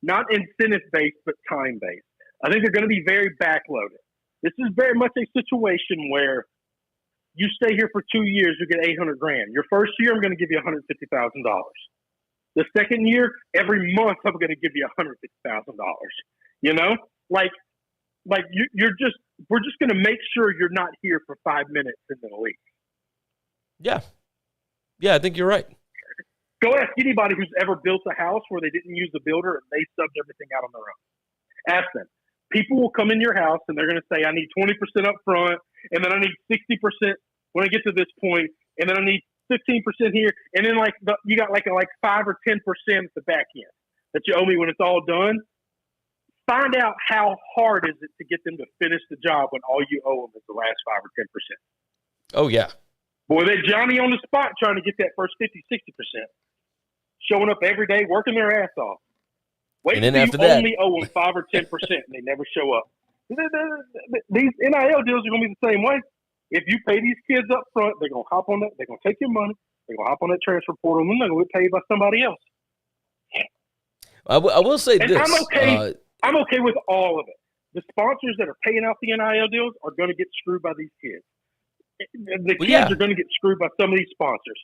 not incentive-based, but time-based. I think they're going to be very backloaded. This is very much a situation where you stay here for 2 years, you get $800,000. Your first year, I'm going to give you $150,000. The second year, every month, I'm going to give you $150,000. You know, we're just going to make sure you're not here for 5 minutes and then leave. Yeah, I think you're right. Go ask anybody who's ever built a house where they didn't use a builder and they subbed everything out on their own. Ask them. People will come in your house and they're going to say, I need 20% up front, and then I need 60% when I get to this point, and then I need 15% here, and then you got like 5 or 10% at the back end that you owe me when it's all done. Find out how hard is it to get them to finish the job when all you owe them is the last 5 or 10%. Oh, yeah. Boy, they're Johnny on the spot trying to get that first 50, 60%. Showing up every day, working their ass off. Wait until you only owe them 5 or 10% and they never show up. These NIL deals are going to be the same way. If you pay these kids up front, they're going to hop on that. They're going to take your money. They're going to hop on that transfer portal, and then they're going to get paid by somebody else. I will say this. I'm okay with all of it. The sponsors that are paying out the NIL deals are going to get screwed by these kids. The kids are going to get screwed by some of these sponsors.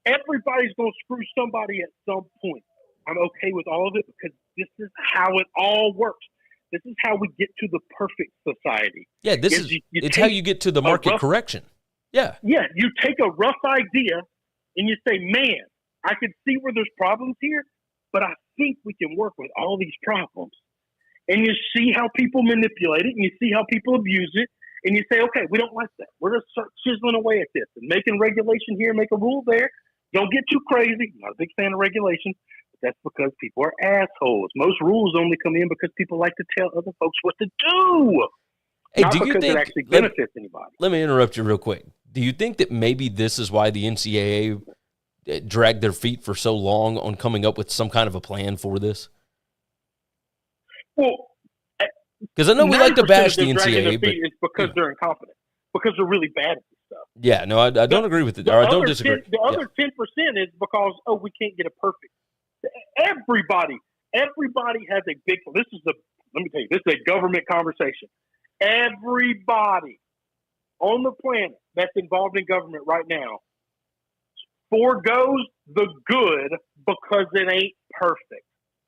Everybody's going to screw somebody at some point. I'm okay with all of it because this is how it all works. This is how we get to the perfect society. Yeah, it's how you get to the market correction. Yeah. Yeah, you take a rough idea and you say, man, I can see where there's problems here, but I think we can work with all these problems. And you see how people manipulate it, and you see how people abuse it, and you say, okay, we don't like that. We're going to start chiseling away at this and making regulation here, make a rule there. Don't get too crazy. I'm not a big fan of regulation. That's because people are assholes. Most rules only come in because people like to tell other folks what to do. Hey, not because it actually benefits anybody. Let me interrupt you real quick. Do you think that maybe this is why the NCAA dragged their feet for so long on coming up with some kind of a plan for this? Well, because I know we like to bash the NCAA, but it's because they're incompetent, because they're really bad at this stuff. Yeah, no, I don't agree with it, or I don't disagree. The other 10% is because, we can't get it perfect. Everybody has a big. Let me tell you, this is a government conversation. Everybody on the planet that's involved in government right now forgoes the good because it ain't perfect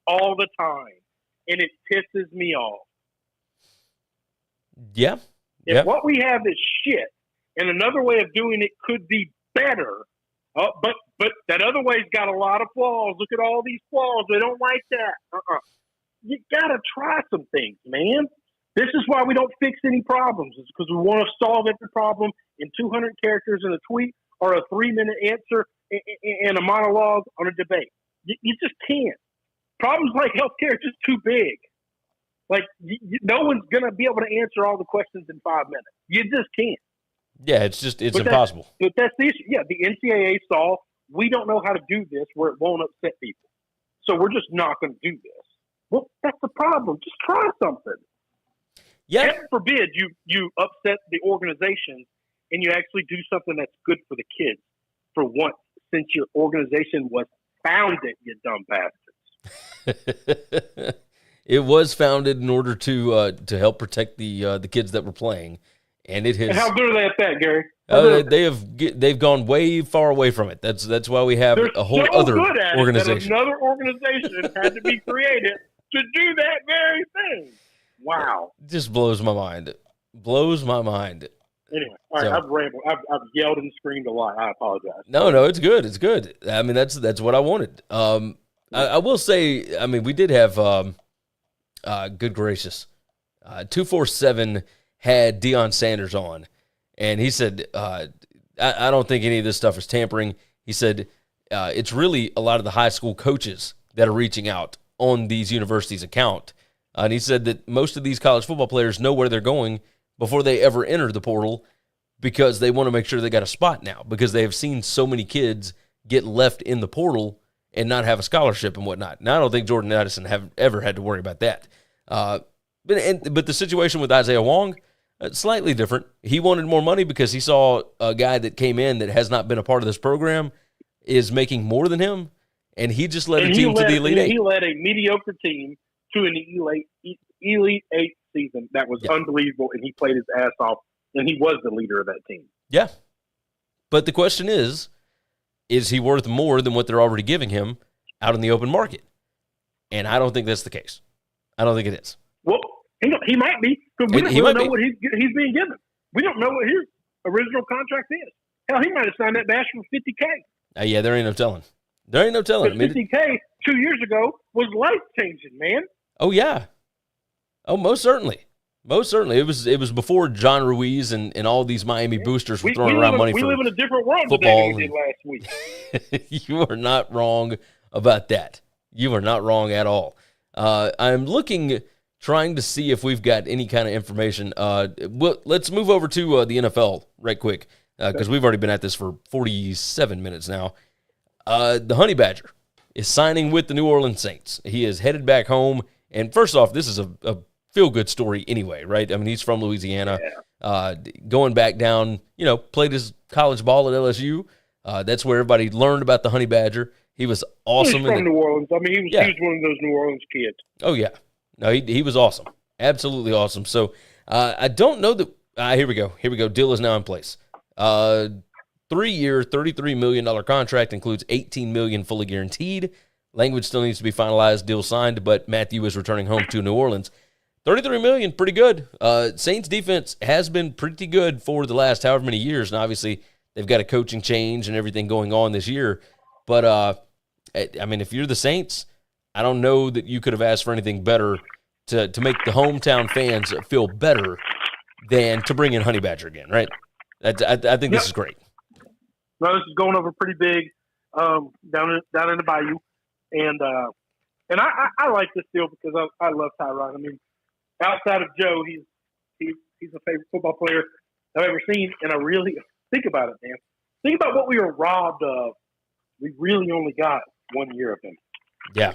all the time, and it pisses me off. Yeah. If what we have is shit, and another way of doing it could be better. But that other way's got a lot of flaws. Look at all these flaws. They don't like that. You got to try some things, man. This is why we don't fix any problems. It's because we want to solve every problem in 200 characters in a tweet or a 3-minute answer in a monologue on a debate. You just can't. Problems like healthcare are just too big. Like, no one's going to be able to answer all the questions in 5 minutes. You just can't. Yeah, it's impossible. But that's the issue. Yeah, the NCAA saw we don't know how to do this where it won't upset people. So we're just not going to do this. Well, that's the problem. Just try something. Yeah. Heaven forbid you upset the organization and you actually do something that's good for the kids for once, since your organization was founded, you dumb bastards. It was founded in order to help protect the kids that were playing, and it has. And how good are they at that, Gary? They've gone way far away from it. That's why we have a whole other organization. Another organization had to be created to do that very thing. Wow, it just blows my mind. Blows my mind. Anyway, all right, I've rambled. I've yelled and screamed a lot. I apologize. No, it's good. It's good. I mean, that's what I wanted. I will say, I mean, we did have, good gracious, 247 had Deion Sanders on, and he said, I don't think any of this stuff is tampering. He said, it's really a lot of the high school coaches that are reaching out on these universities' account. And he said that most of these college football players know where they're going before they ever enter the portal, because they want to make sure they got a spot now, because they have seen so many kids get left in the portal and not have a scholarship and whatnot. Now, I don't think Jordan Addison have ever had to worry about that. But the situation with Isaiah Wong, slightly different. He wanted more money because he saw a guy that came in that has not been a part of this program is making more than him, and he just led a team to the Elite Eight. He led a mediocre team to an Elite Eight season that was unbelievable, and he played his ass off, and he was the leader of that team. Yeah. But the question is he worth more than what they're already giving him out in the open market? And I don't think that's the case. I don't think it is. Well, he might be, because we don't really know what he's being given. We don't know what his original contract is. Hell, he might have signed that bash for $50K. Yeah, there ain't no telling. There ain't no telling. But $50K 2 years ago was life-changing, man. Oh, yeah. Oh, most certainly. Most certainly. It was before John Ruiz and all these Miami boosters were throwing around money for football. We live in a different world today than we did last week. You are not wrong about that. You are not wrong at all. I'm trying to see if we've got any kind of information. Let's move over to the NFL right quick, because we've already been at this for 47 minutes now. The Honey Badger is signing with the New Orleans Saints. He is headed back home. And first off, this is a feel-good story anyway, right? I mean, he's from Louisiana, going back down, played his college ball at LSU. That's where everybody learned about the Honey Badger. He was awesome. He's from New Orleans. I mean, he was one of those New Orleans kids. Oh, yeah. No, he was awesome. Absolutely awesome. So I don't know that here we go. Deal is now in place. 3-year, $33 million contract, includes $18 million fully guaranteed. Language still needs to be finalized. Deal signed, but Matthew is returning home to New Orleans. $33 million, pretty good. Saints defense has been pretty good for the last however many years, and obviously they've got a coaching change and everything going on this year. But, I mean, if you're the Saints, I don't know that you could have asked for anything better to make the hometown fans feel better than to bring in Honey Badger again, right? I think this is great. No, this is going over pretty big down in the Bayou. And I like this deal because I love Tyrod. I mean, outside of Joe, he's a favorite football player I've ever seen. And I really think about it, man. Think about what we were robbed of. We really only got 1 year of him. Yeah.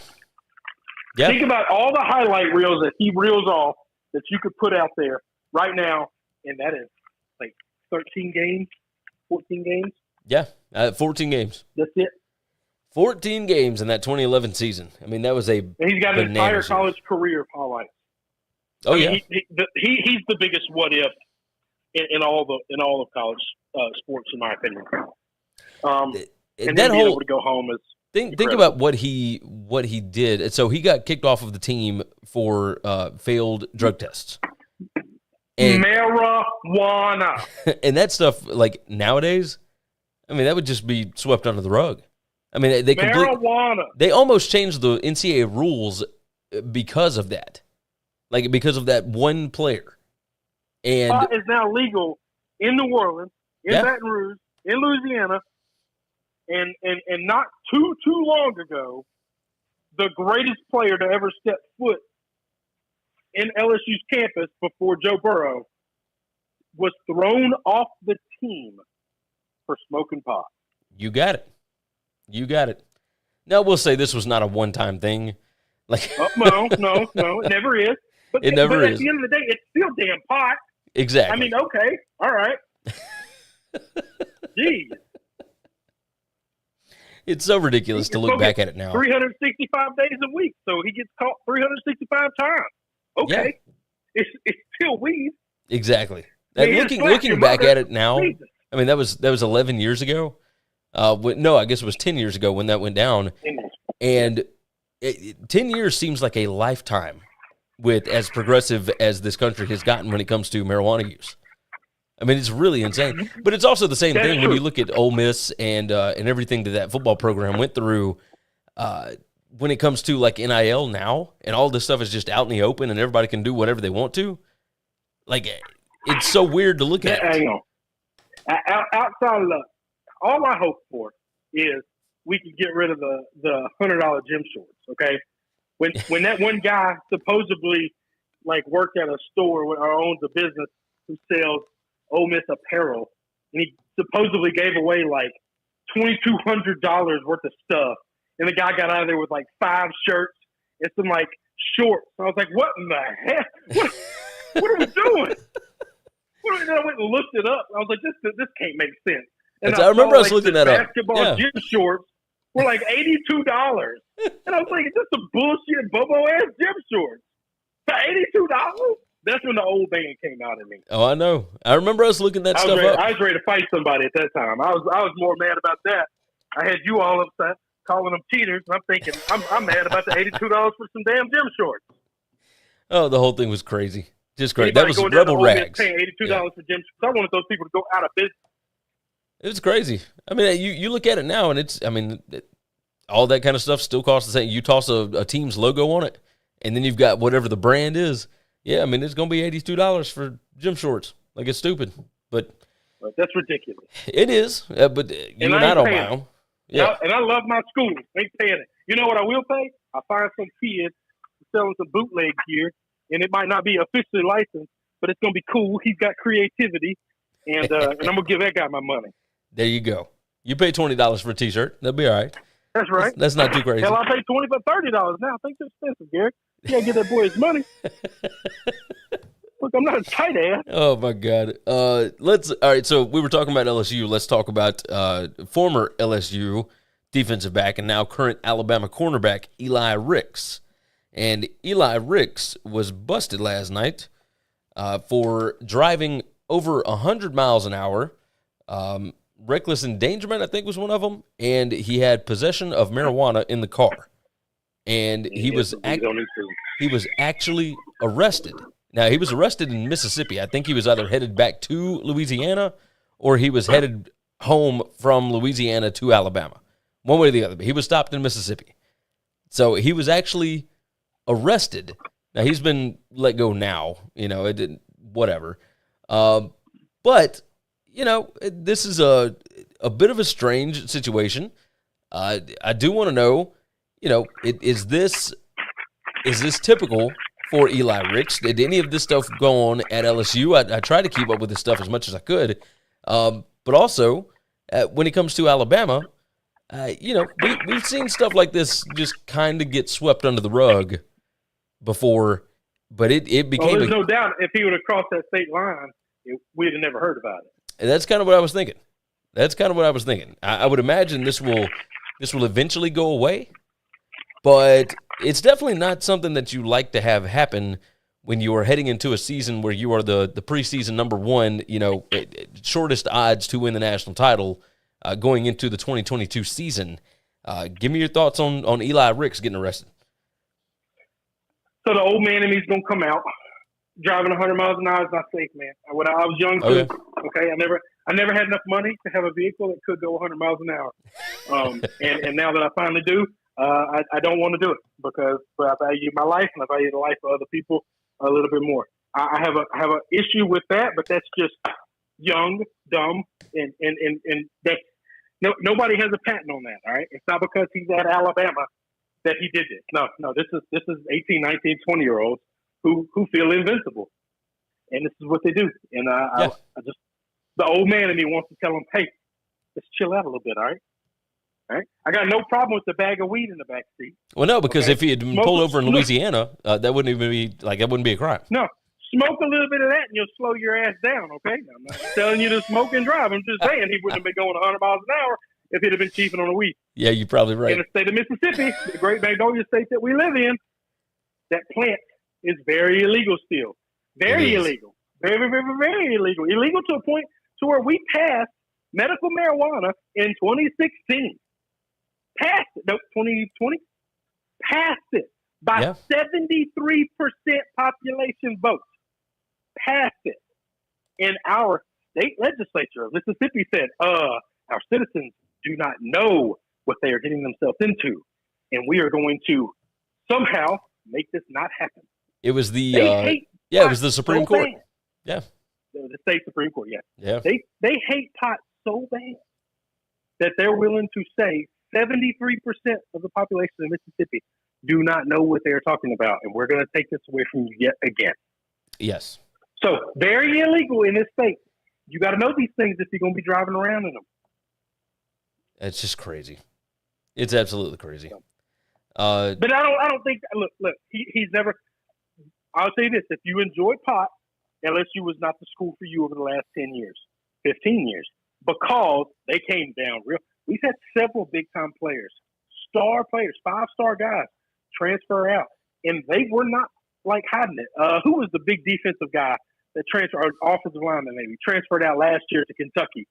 Think about all the highlight reels that he reels off that you could put out there right now, and that is like 13 games, 14 games. Yeah, 14 games. That's it. 14 games in that 2011 season. I mean, that was and he's got an entire college career of highlights. Oh, he's the biggest what if in all of college sports, in my opinion. And that whole to go home is think about what he did. So he got kicked off of the team for failed drug tests. And, marijuana. And that stuff, like nowadays, I mean, that would just be swept under the rug. I mean, they almost changed the NCAA rules because of that, like because of that one player. And pot is now legal in New Orleans, in Baton Rouge, in Louisiana, and not too long ago, the greatest player to ever step foot in LSU's campus before Joe Burrow was thrown off the team for smoking pot. You got it. You got it. Now, we'll say this was not a one-time thing. Like, no, it never is. But it never is. At the end of the day, it's still damn pot. Exactly. I mean, okay, all right. Jeez. It's so ridiculous to look back at it now. 365 days a week, so he gets caught 365 times. Okay, yeah. It's still weed. Exactly. Looking back at it now, I mean that was 11 years ago. No, I guess it was 10 years ago when that went down, and 10 years seems like a lifetime with as progressive as this country has gotten when it comes to marijuana use. I mean, it's really insane. But it's also the same thing when you look at Ole Miss and everything that football program went through when it comes to like NIL now, and all this stuff is just out in the open and everybody can do whatever they want to. Like, it's so weird to look at. Hang on. Outside of that, all I hope for is we can get rid of the $100 gym shorts, okay? When that one guy supposedly like worked at a store or owns a business who sells Ole Miss apparel, and he supposedly gave away like $2,200 worth of stuff, and the guy got out of there with like 5 shirts and some like shorts. I was like, what in the heck? What are we doing? And I went and looked it up. I was like, this can't make sense. And I remember us looking that up. Basketball gym shorts were like $82. And I was like, is this some bullshit Bobo-ass gym shorts? For $82? That's when the old man came out of me. Oh, I know. I remember us looking that stuff up. I was ready to fight somebody at that time. I was more mad about that. I had you all upset, calling them cheaters, and I'm thinking, I'm mad about the $82 for some damn gym shorts. Oh, the whole thing was crazy. Just crazy. That was rebel rags. Paying $82 for gym shorts. I wanted those people to go out of business. It was crazy. I mean, you look at it now, and all that kind of stuff still costs the same. You toss a team's logo on it, and then you've got whatever the brand is. Yeah, I mean, it's going to be $82 for gym shorts. Like, it's stupid. But that's ridiculous. It is, but you and I don't buy them. Yeah. And I love my school. They ain't paying it. You know what I will pay? I'll find some kid selling some bootleg gear, and it might not be officially licensed, but it's going to be cool. He's got creativity, and I'm going to give that guy my money. There you go. You pay $20 for a T-shirt. That'll be all right. That's right. That's not too crazy. Hell, I pay $20 for $30 now. I think it's expensive, Gary. You got to get that boy his money. Look, I'm not a tight ass. Oh, my God. All right, so we were talking about LSU. Let's talk about former LSU defensive back and now current Alabama cornerback Eli Ricks. And Eli Ricks was busted last night for driving over 100 miles an hour. Reckless endangerment, I think, was one of them. And he had possession of marijuana in the car. And he was actually arrested. Now, he was arrested in Mississippi. I think he was either headed back to Louisiana or he was headed home from Louisiana to Alabama. One way or the other. But he was stopped in Mississippi. So he was actually arrested. Now, he's been let go now. It didn't, whatever. But, this is a bit of a strange situation. I do want to know, is this typical for Eli Ricks? Did any of this stuff go on at LSU? I tried to keep up with this stuff as much as I could. But also, when it comes to Alabama, we've seen stuff like this just kind of get swept under the rug before, but it became... Well, there's no doubt if he would have crossed that state line, we'd have never heard about it. And that's kind of what I was thinking. I would imagine this will eventually go away, but it's definitely not something that you like to have happen when you are heading into a season where you are the preseason number one, shortest odds to win the national title going into the 2022 season. Give me your thoughts on Eli Ricks getting arrested. So the old man in me is going to come out. Driving 100 miles an hour is not safe, man. When I was young, too, okay, I never had enough money to have a vehicle that could go 100 miles an hour. And now that I finally do, I don't want to do it because I value my life and I value the life of other people a little bit more. I have a issue with that, but that's just young, dumb, and that's nobody has a patent on that. All right, it's not because he's at Alabama that he did this. No, this is 18, 19, 20-year-olds who feel invincible, and this is what they do. And I just the old man in me wants to tell them, hey, let's chill out a little bit. All right. I got no problem with the bag of weed in the back seat. Well, no, because if he had been pulled over in Louisiana, that wouldn't even be that wouldn't be a crime. No, smoke a little bit of that and you'll slow your ass down. Okay, I'm not telling you to smoke and drive. I'm just saying he wouldn't have been going 100 miles an hour if he'd have been chiefing on the weed. Yeah, you're probably right. In the state of Mississippi, the great Magnolia state that we live in, that plant is very illegal still. Very illegal. Very, very, very, very illegal. Illegal to a point to where we passed medical marijuana in 2016. Passed it. No, 2020. Passed it by 73% population votes. Passed it. And our state legislature of Mississippi said, our citizens do not know what they are getting themselves into. And we are going to somehow make this not happen. It was the it was the Supreme Court. Bad. Yeah. The state Supreme Court, yeah. They hate pot so bad that they're willing to say 73% of the population of Mississippi do not know what they're talking about, and we're going to take this away from you yet again. Yes. So, very illegal in this state. You got to know these things if you're going to be driving around in them. It's just crazy. It's absolutely crazy. But I don't think. Look. He's never. I'll say this: if you enjoy pot, LSU was not the school for you over the last 10 years, 15 years, because they came down real. We've had several big-time players, star players, 5-star guys, transfer out, and they were not like hiding it. Who was the big defensive guy that transferred, or offensive lineman maybe, transferred out last year to Kentucky?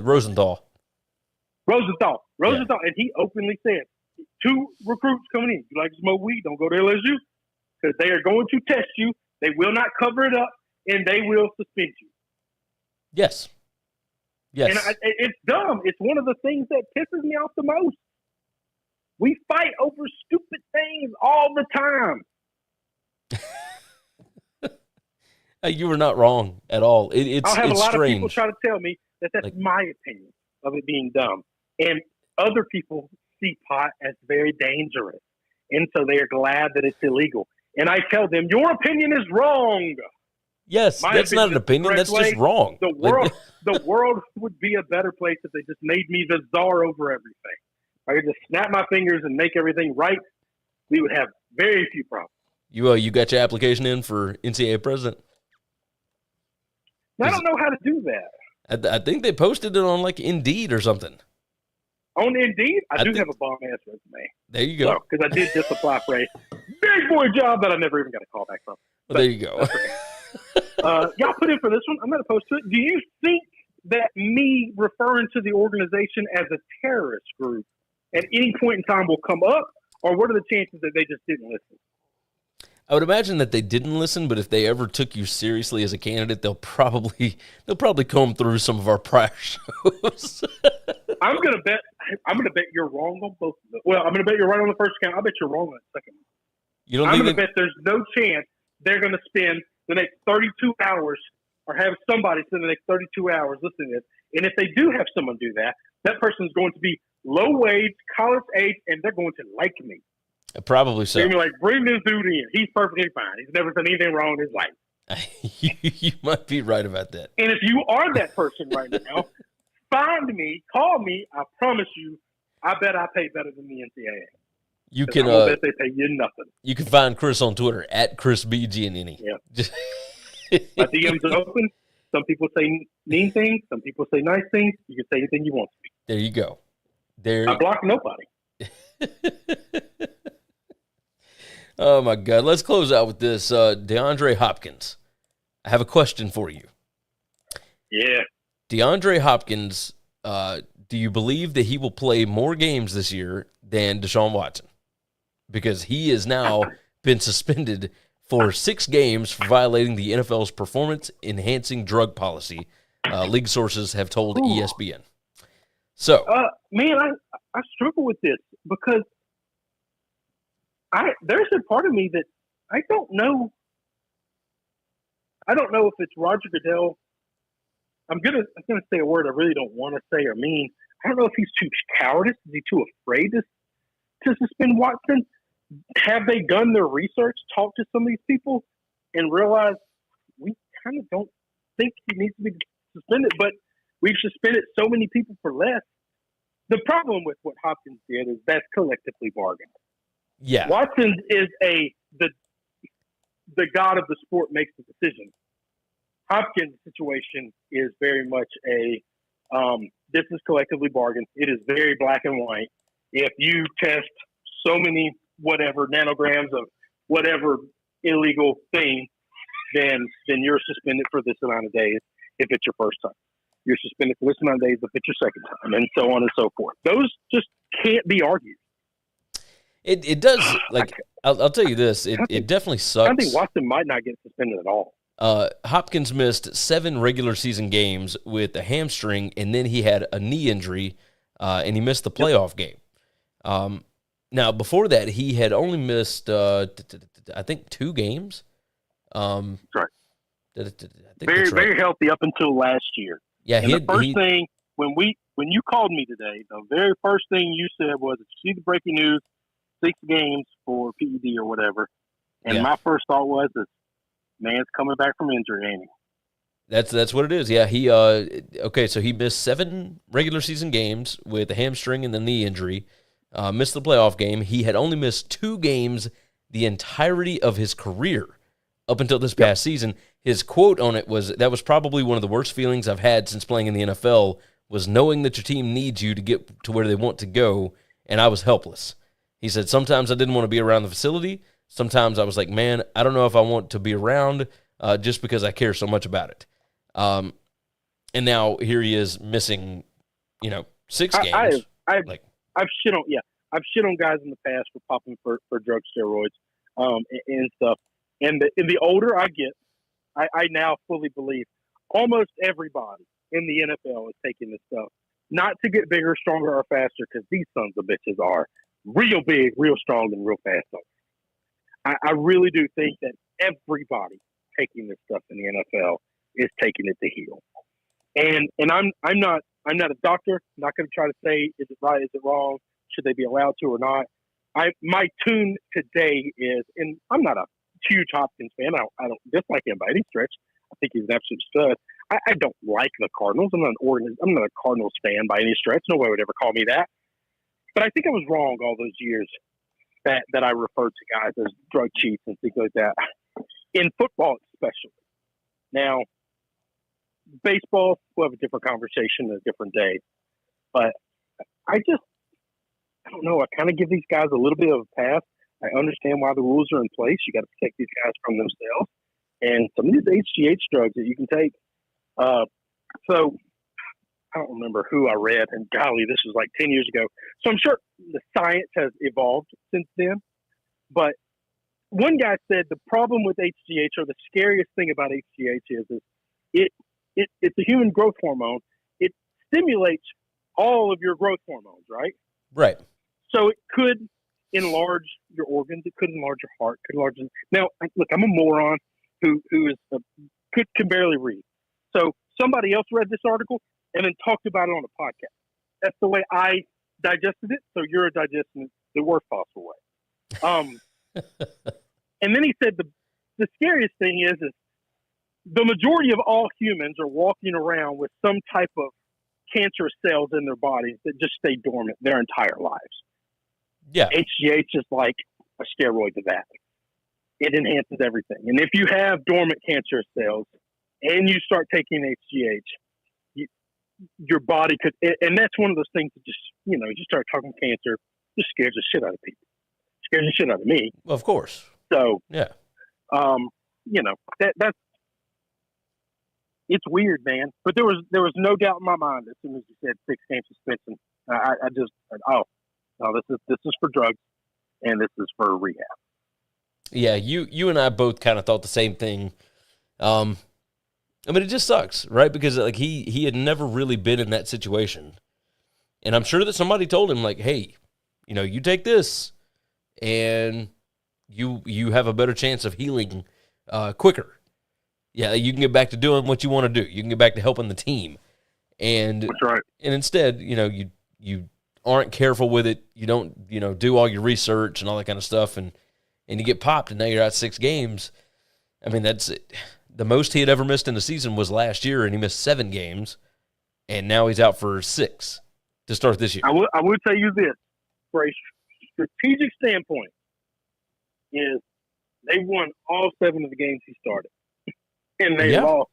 Rosenthal. Rosenthal, and he openly said, 2 recruits coming in. You like to smoke weed? Don't go to LSU because they are going to test you. They will not cover it up, and they will suspend you. Yes. And it's dumb. It's one of the things that pisses me off the most. We fight over stupid things all the time. You were not wrong at all. I'll have a lot of people try to tell me that that's my opinion of it being dumb. And other people see pot as very dangerous. And so they are glad that it's illegal. And I tell them, your opinion is wrong. Yes, that's not an opinion. That's just wrong. The world would be a better place if they just made me the czar over everything. If I could just snap my fingers and make everything right, we would have very few problems. You got your application in for NCAA president? I don't know how to do that. I think they posted it on like Indeed or something. On Indeed? I do have a bomb-ass resume. There you go. Because I did just apply for a big boy job that I never even got a call back from. Well, there you go. Y'all put in for this one. I'm going to post to it. Do you think that me referring to the organization as a terrorist group at any point in time will come up, or what are the chances that they just didn't listen? I would imagine that they didn't listen, but if they ever took you seriously as a candidate, they'll probably comb through some of our prior shows. I'm gonna bet you're wrong on both of them. Well, I'm gonna bet you're right on the first count. I bet you're wrong on the second one. I'm gonna bet there's no chance they're gonna spend the next 32 hours or have somebody spend the next 32 hours listening to this. And if they do have someone do that, that person is going to be low wage, college age, and they're going to like me. Probably so. They're going to be like, bring this dude in. He's perfectly fine. He's never done anything wrong in his life. You might be right about that. And if you are that person right now, find me, call me. I promise you, I bet I pay better than the NCAA. You can. I bet they pay you nothing. You can find Chris on Twitter at ChrisBGNN. Yeah. My DMs are open. Some people say mean things. Some people say nice things. You can say anything you want to be. There you go. I block nobody. Oh, my God. Let's close out with this. DeAndre Hopkins. I have a question for you. Yeah. DeAndre Hopkins, do you believe that he will play more games this year than Deshaun Watson? Because he has now been suspended for 6 games for violating the NFL's performance-enhancing drug policy, league sources have told ESPN. So, man, I struggle with this because there's a part of me that I don't know. I don't know if it's Roger Goodell. I'm gonna say a word I really don't want to say or mean. I don't know if he's too cowardice. Is he too afraid to suspend Watson? Have they done their research, talked to some of these people, and realized we kind of don't think he needs to be suspended, but we've suspended so many people for less. The problem with what Hopkins did is that's collectively bargained. Yeah. Watson is the god of the sport makes the decision. Hopkins' situation is very much this is collectively bargained. It is very black and white. If you test so many whatever nanograms of whatever illegal thing, then you're suspended for this amount of days if it's your first time. You're suspended for this amount of days if it's your second time, and so on and so forth. Those just can't be argued. It does, like, I'll tell you this, it definitely sucks. I think Watson might not get suspended at all. Hopkins missed 7 regular season games with a hamstring, and then he had a knee injury, and he missed the playoff game. Now, before that, he had only missed, I think, 2 games. That's right. Very, very healthy up until last year. Yeah, and the first thing, when you called me today, the very first thing you said was, see the breaking news, 6 games for PED or whatever. And my first thought was, man's coming back from injury, ain't he? That's what it is. Yeah, he so he missed 7 regular season games with a hamstring and the knee injury. Missed the playoff game. He had only missed 2 games the entirety of his career up until this past season. His quote on it was, that was probably one of the worst feelings I've had since playing in the NFL, was knowing that your team needs you to get to where they want to go, and I was helpless. He said, sometimes I didn't want to be around the facility. Sometimes I was like, man, I don't know if I want to be around just because I care so much about it. And now here he is missing, 6 games. I've shit on guys in the past for popping for drug steroids and stuff. And the older I get, I now fully believe almost everybody in the NFL is taking this stuff, not to get bigger, stronger, or faster, because these sons of bitches are real big, real strong, and real fast. I really do think that everybody taking this stuff in the NFL is taking it to heal. And I'm not a doctor. I'm not going to try to say, is it right, is it wrong, should they be allowed to or not. My tune today is, and I'm not a huge Hopkins fan. I don't dislike him by any stretch. I think he's an absolute stud. I don't like the Cardinals. I'm not a Cardinals fan by any stretch. Nobody would ever call me that. But I think I was wrong all those years that I referred to guys as drug cheats and things like that. In football especially. Now, baseball, we'll have a different conversation a different day. But I don't know. I kind of give these guys a little bit of a pass. I understand why the rules are in place. You got to protect these guys from themselves. And some of these HGH drugs that you can take. So I don't remember who I read, and golly, this was like 10 years ago. So I'm sure the science has evolved since then. But one guy said the problem with HGH, or the scariest thing about HGH is it's a human growth hormone. It stimulates all of your growth hormones, right? Right. So it could enlarge your organs. It could enlarge your heart. Now, look, I'm a moron who can barely read. So somebody else read this article and then talked about it on a podcast. That's the way I digested it. So you're digesting it the worst possible way. And then he said the scariest thing is the majority of all humans are walking around with some type of cancerous cells in their bodies that just stay dormant their entire lives. Yeah. HGH is like a steroid to that. It enhances everything. And if you have dormant cancerous cells and you start taking HGH, your body could, and that's one of those things that just, you start talking cancer, just scares the shit out of people. Scares the shit out of me. Well, of course. So, yeah. That's, it's weird, man. But there was no doubt in my mind as soon as you said 6-game suspension. I just, this is for drugs and this is for rehab. Yeah, you and I both kind of thought the same thing. I mean, it just sucks, right? Because like he had never really been in that situation, and I'm sure that somebody told him like, "Hey, you take this, and you have a better chance of healing quicker." Yeah, you can get back to doing what you want to do. You can get back to helping the team. And that's right. And instead, you aren't careful with it. You don't, do all your research and all that kind of stuff, and you get popped, and now you're out 6 games. I mean, that's it. The most he had ever missed in the season was last year, and he missed 7 games, and now he's out for 6 to start this year. I will tell you this, for a strategic standpoint, is they won all 7 of the games he started, and they lost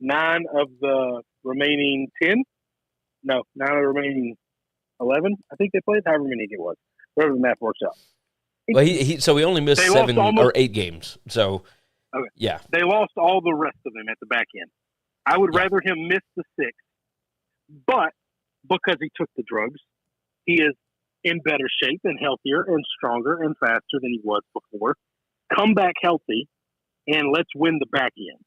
9 of the remaining 10. No, 9 of the remaining 11. I think they played however many it was, whatever the math works out. Well, so he only missed 7 or 8 games. So, okay. Yeah, they lost all the rest of them at the back end. I would rather him miss the 6, but because he took the drugs, he is in better shape and healthier and stronger and faster than he was before. Come back healthy, and let's win the back end.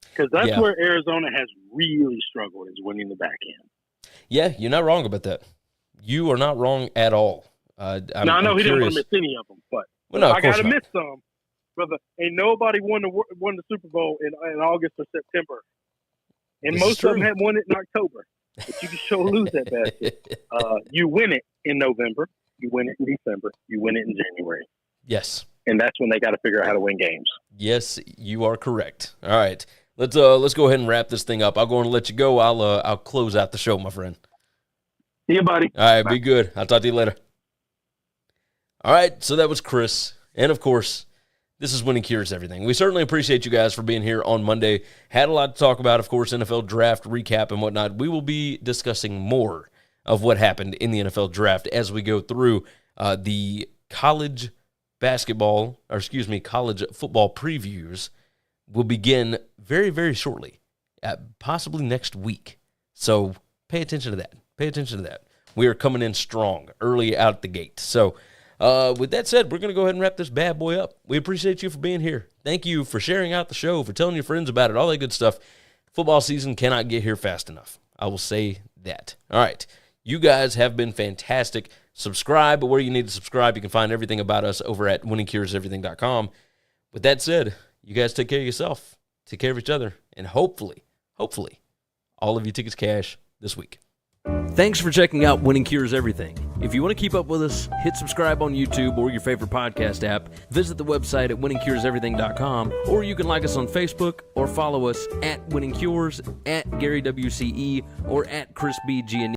Because that's where Arizona has really struggled, is winning the back end. Yeah, you're not wrong about that. You are not wrong at all. I know he didn't want to miss any of them, but I got to miss some. Brother, ain't nobody won the Super Bowl in August or September. And most of them had won it in October. But you can sure lose that basket. You win it in November. You win it in December. You win it in January. Yes. And that's when they got to figure out how to win games. Yes, you are correct. All right. Let's go ahead and wrap this thing up. I'll go and let you go. I'll close out the show, my friend. See you, buddy. All right, be good. I'll talk to you later. All right, so that was Chris. And, of course, this is Winning Cures Everything. We certainly appreciate you guys for being here on Monday. Had a lot to talk about, of course, NFL draft recap and whatnot. We will be discussing more of what happened in the NFL draft as we go through the college football previews will begin very, very shortly, possibly next week. So pay attention to that. Pay attention to that. We are coming in strong, early out the gate. So with that said, we're going to go ahead and wrap this bad boy up. We appreciate you for being here. Thank you for sharing out the show, for telling your friends about it, all that good stuff. Football season cannot get here fast enough. I will say that. All right. You guys have been fantastic. Subscribe where you need to subscribe. You can find everything about us over at winningcureseverything.com. With that said, you guys take care of yourself, take care of each other, and hopefully, all of you tickets cash this week. Thanks for checking out Winning Cures Everything. If you want to keep up with us, hit subscribe on YouTube or your favorite podcast app. Visit the website at winningcureseverything.com, or you can like us on Facebook or follow us at Winning Cures, at Gary WCE, or at Chris B. G.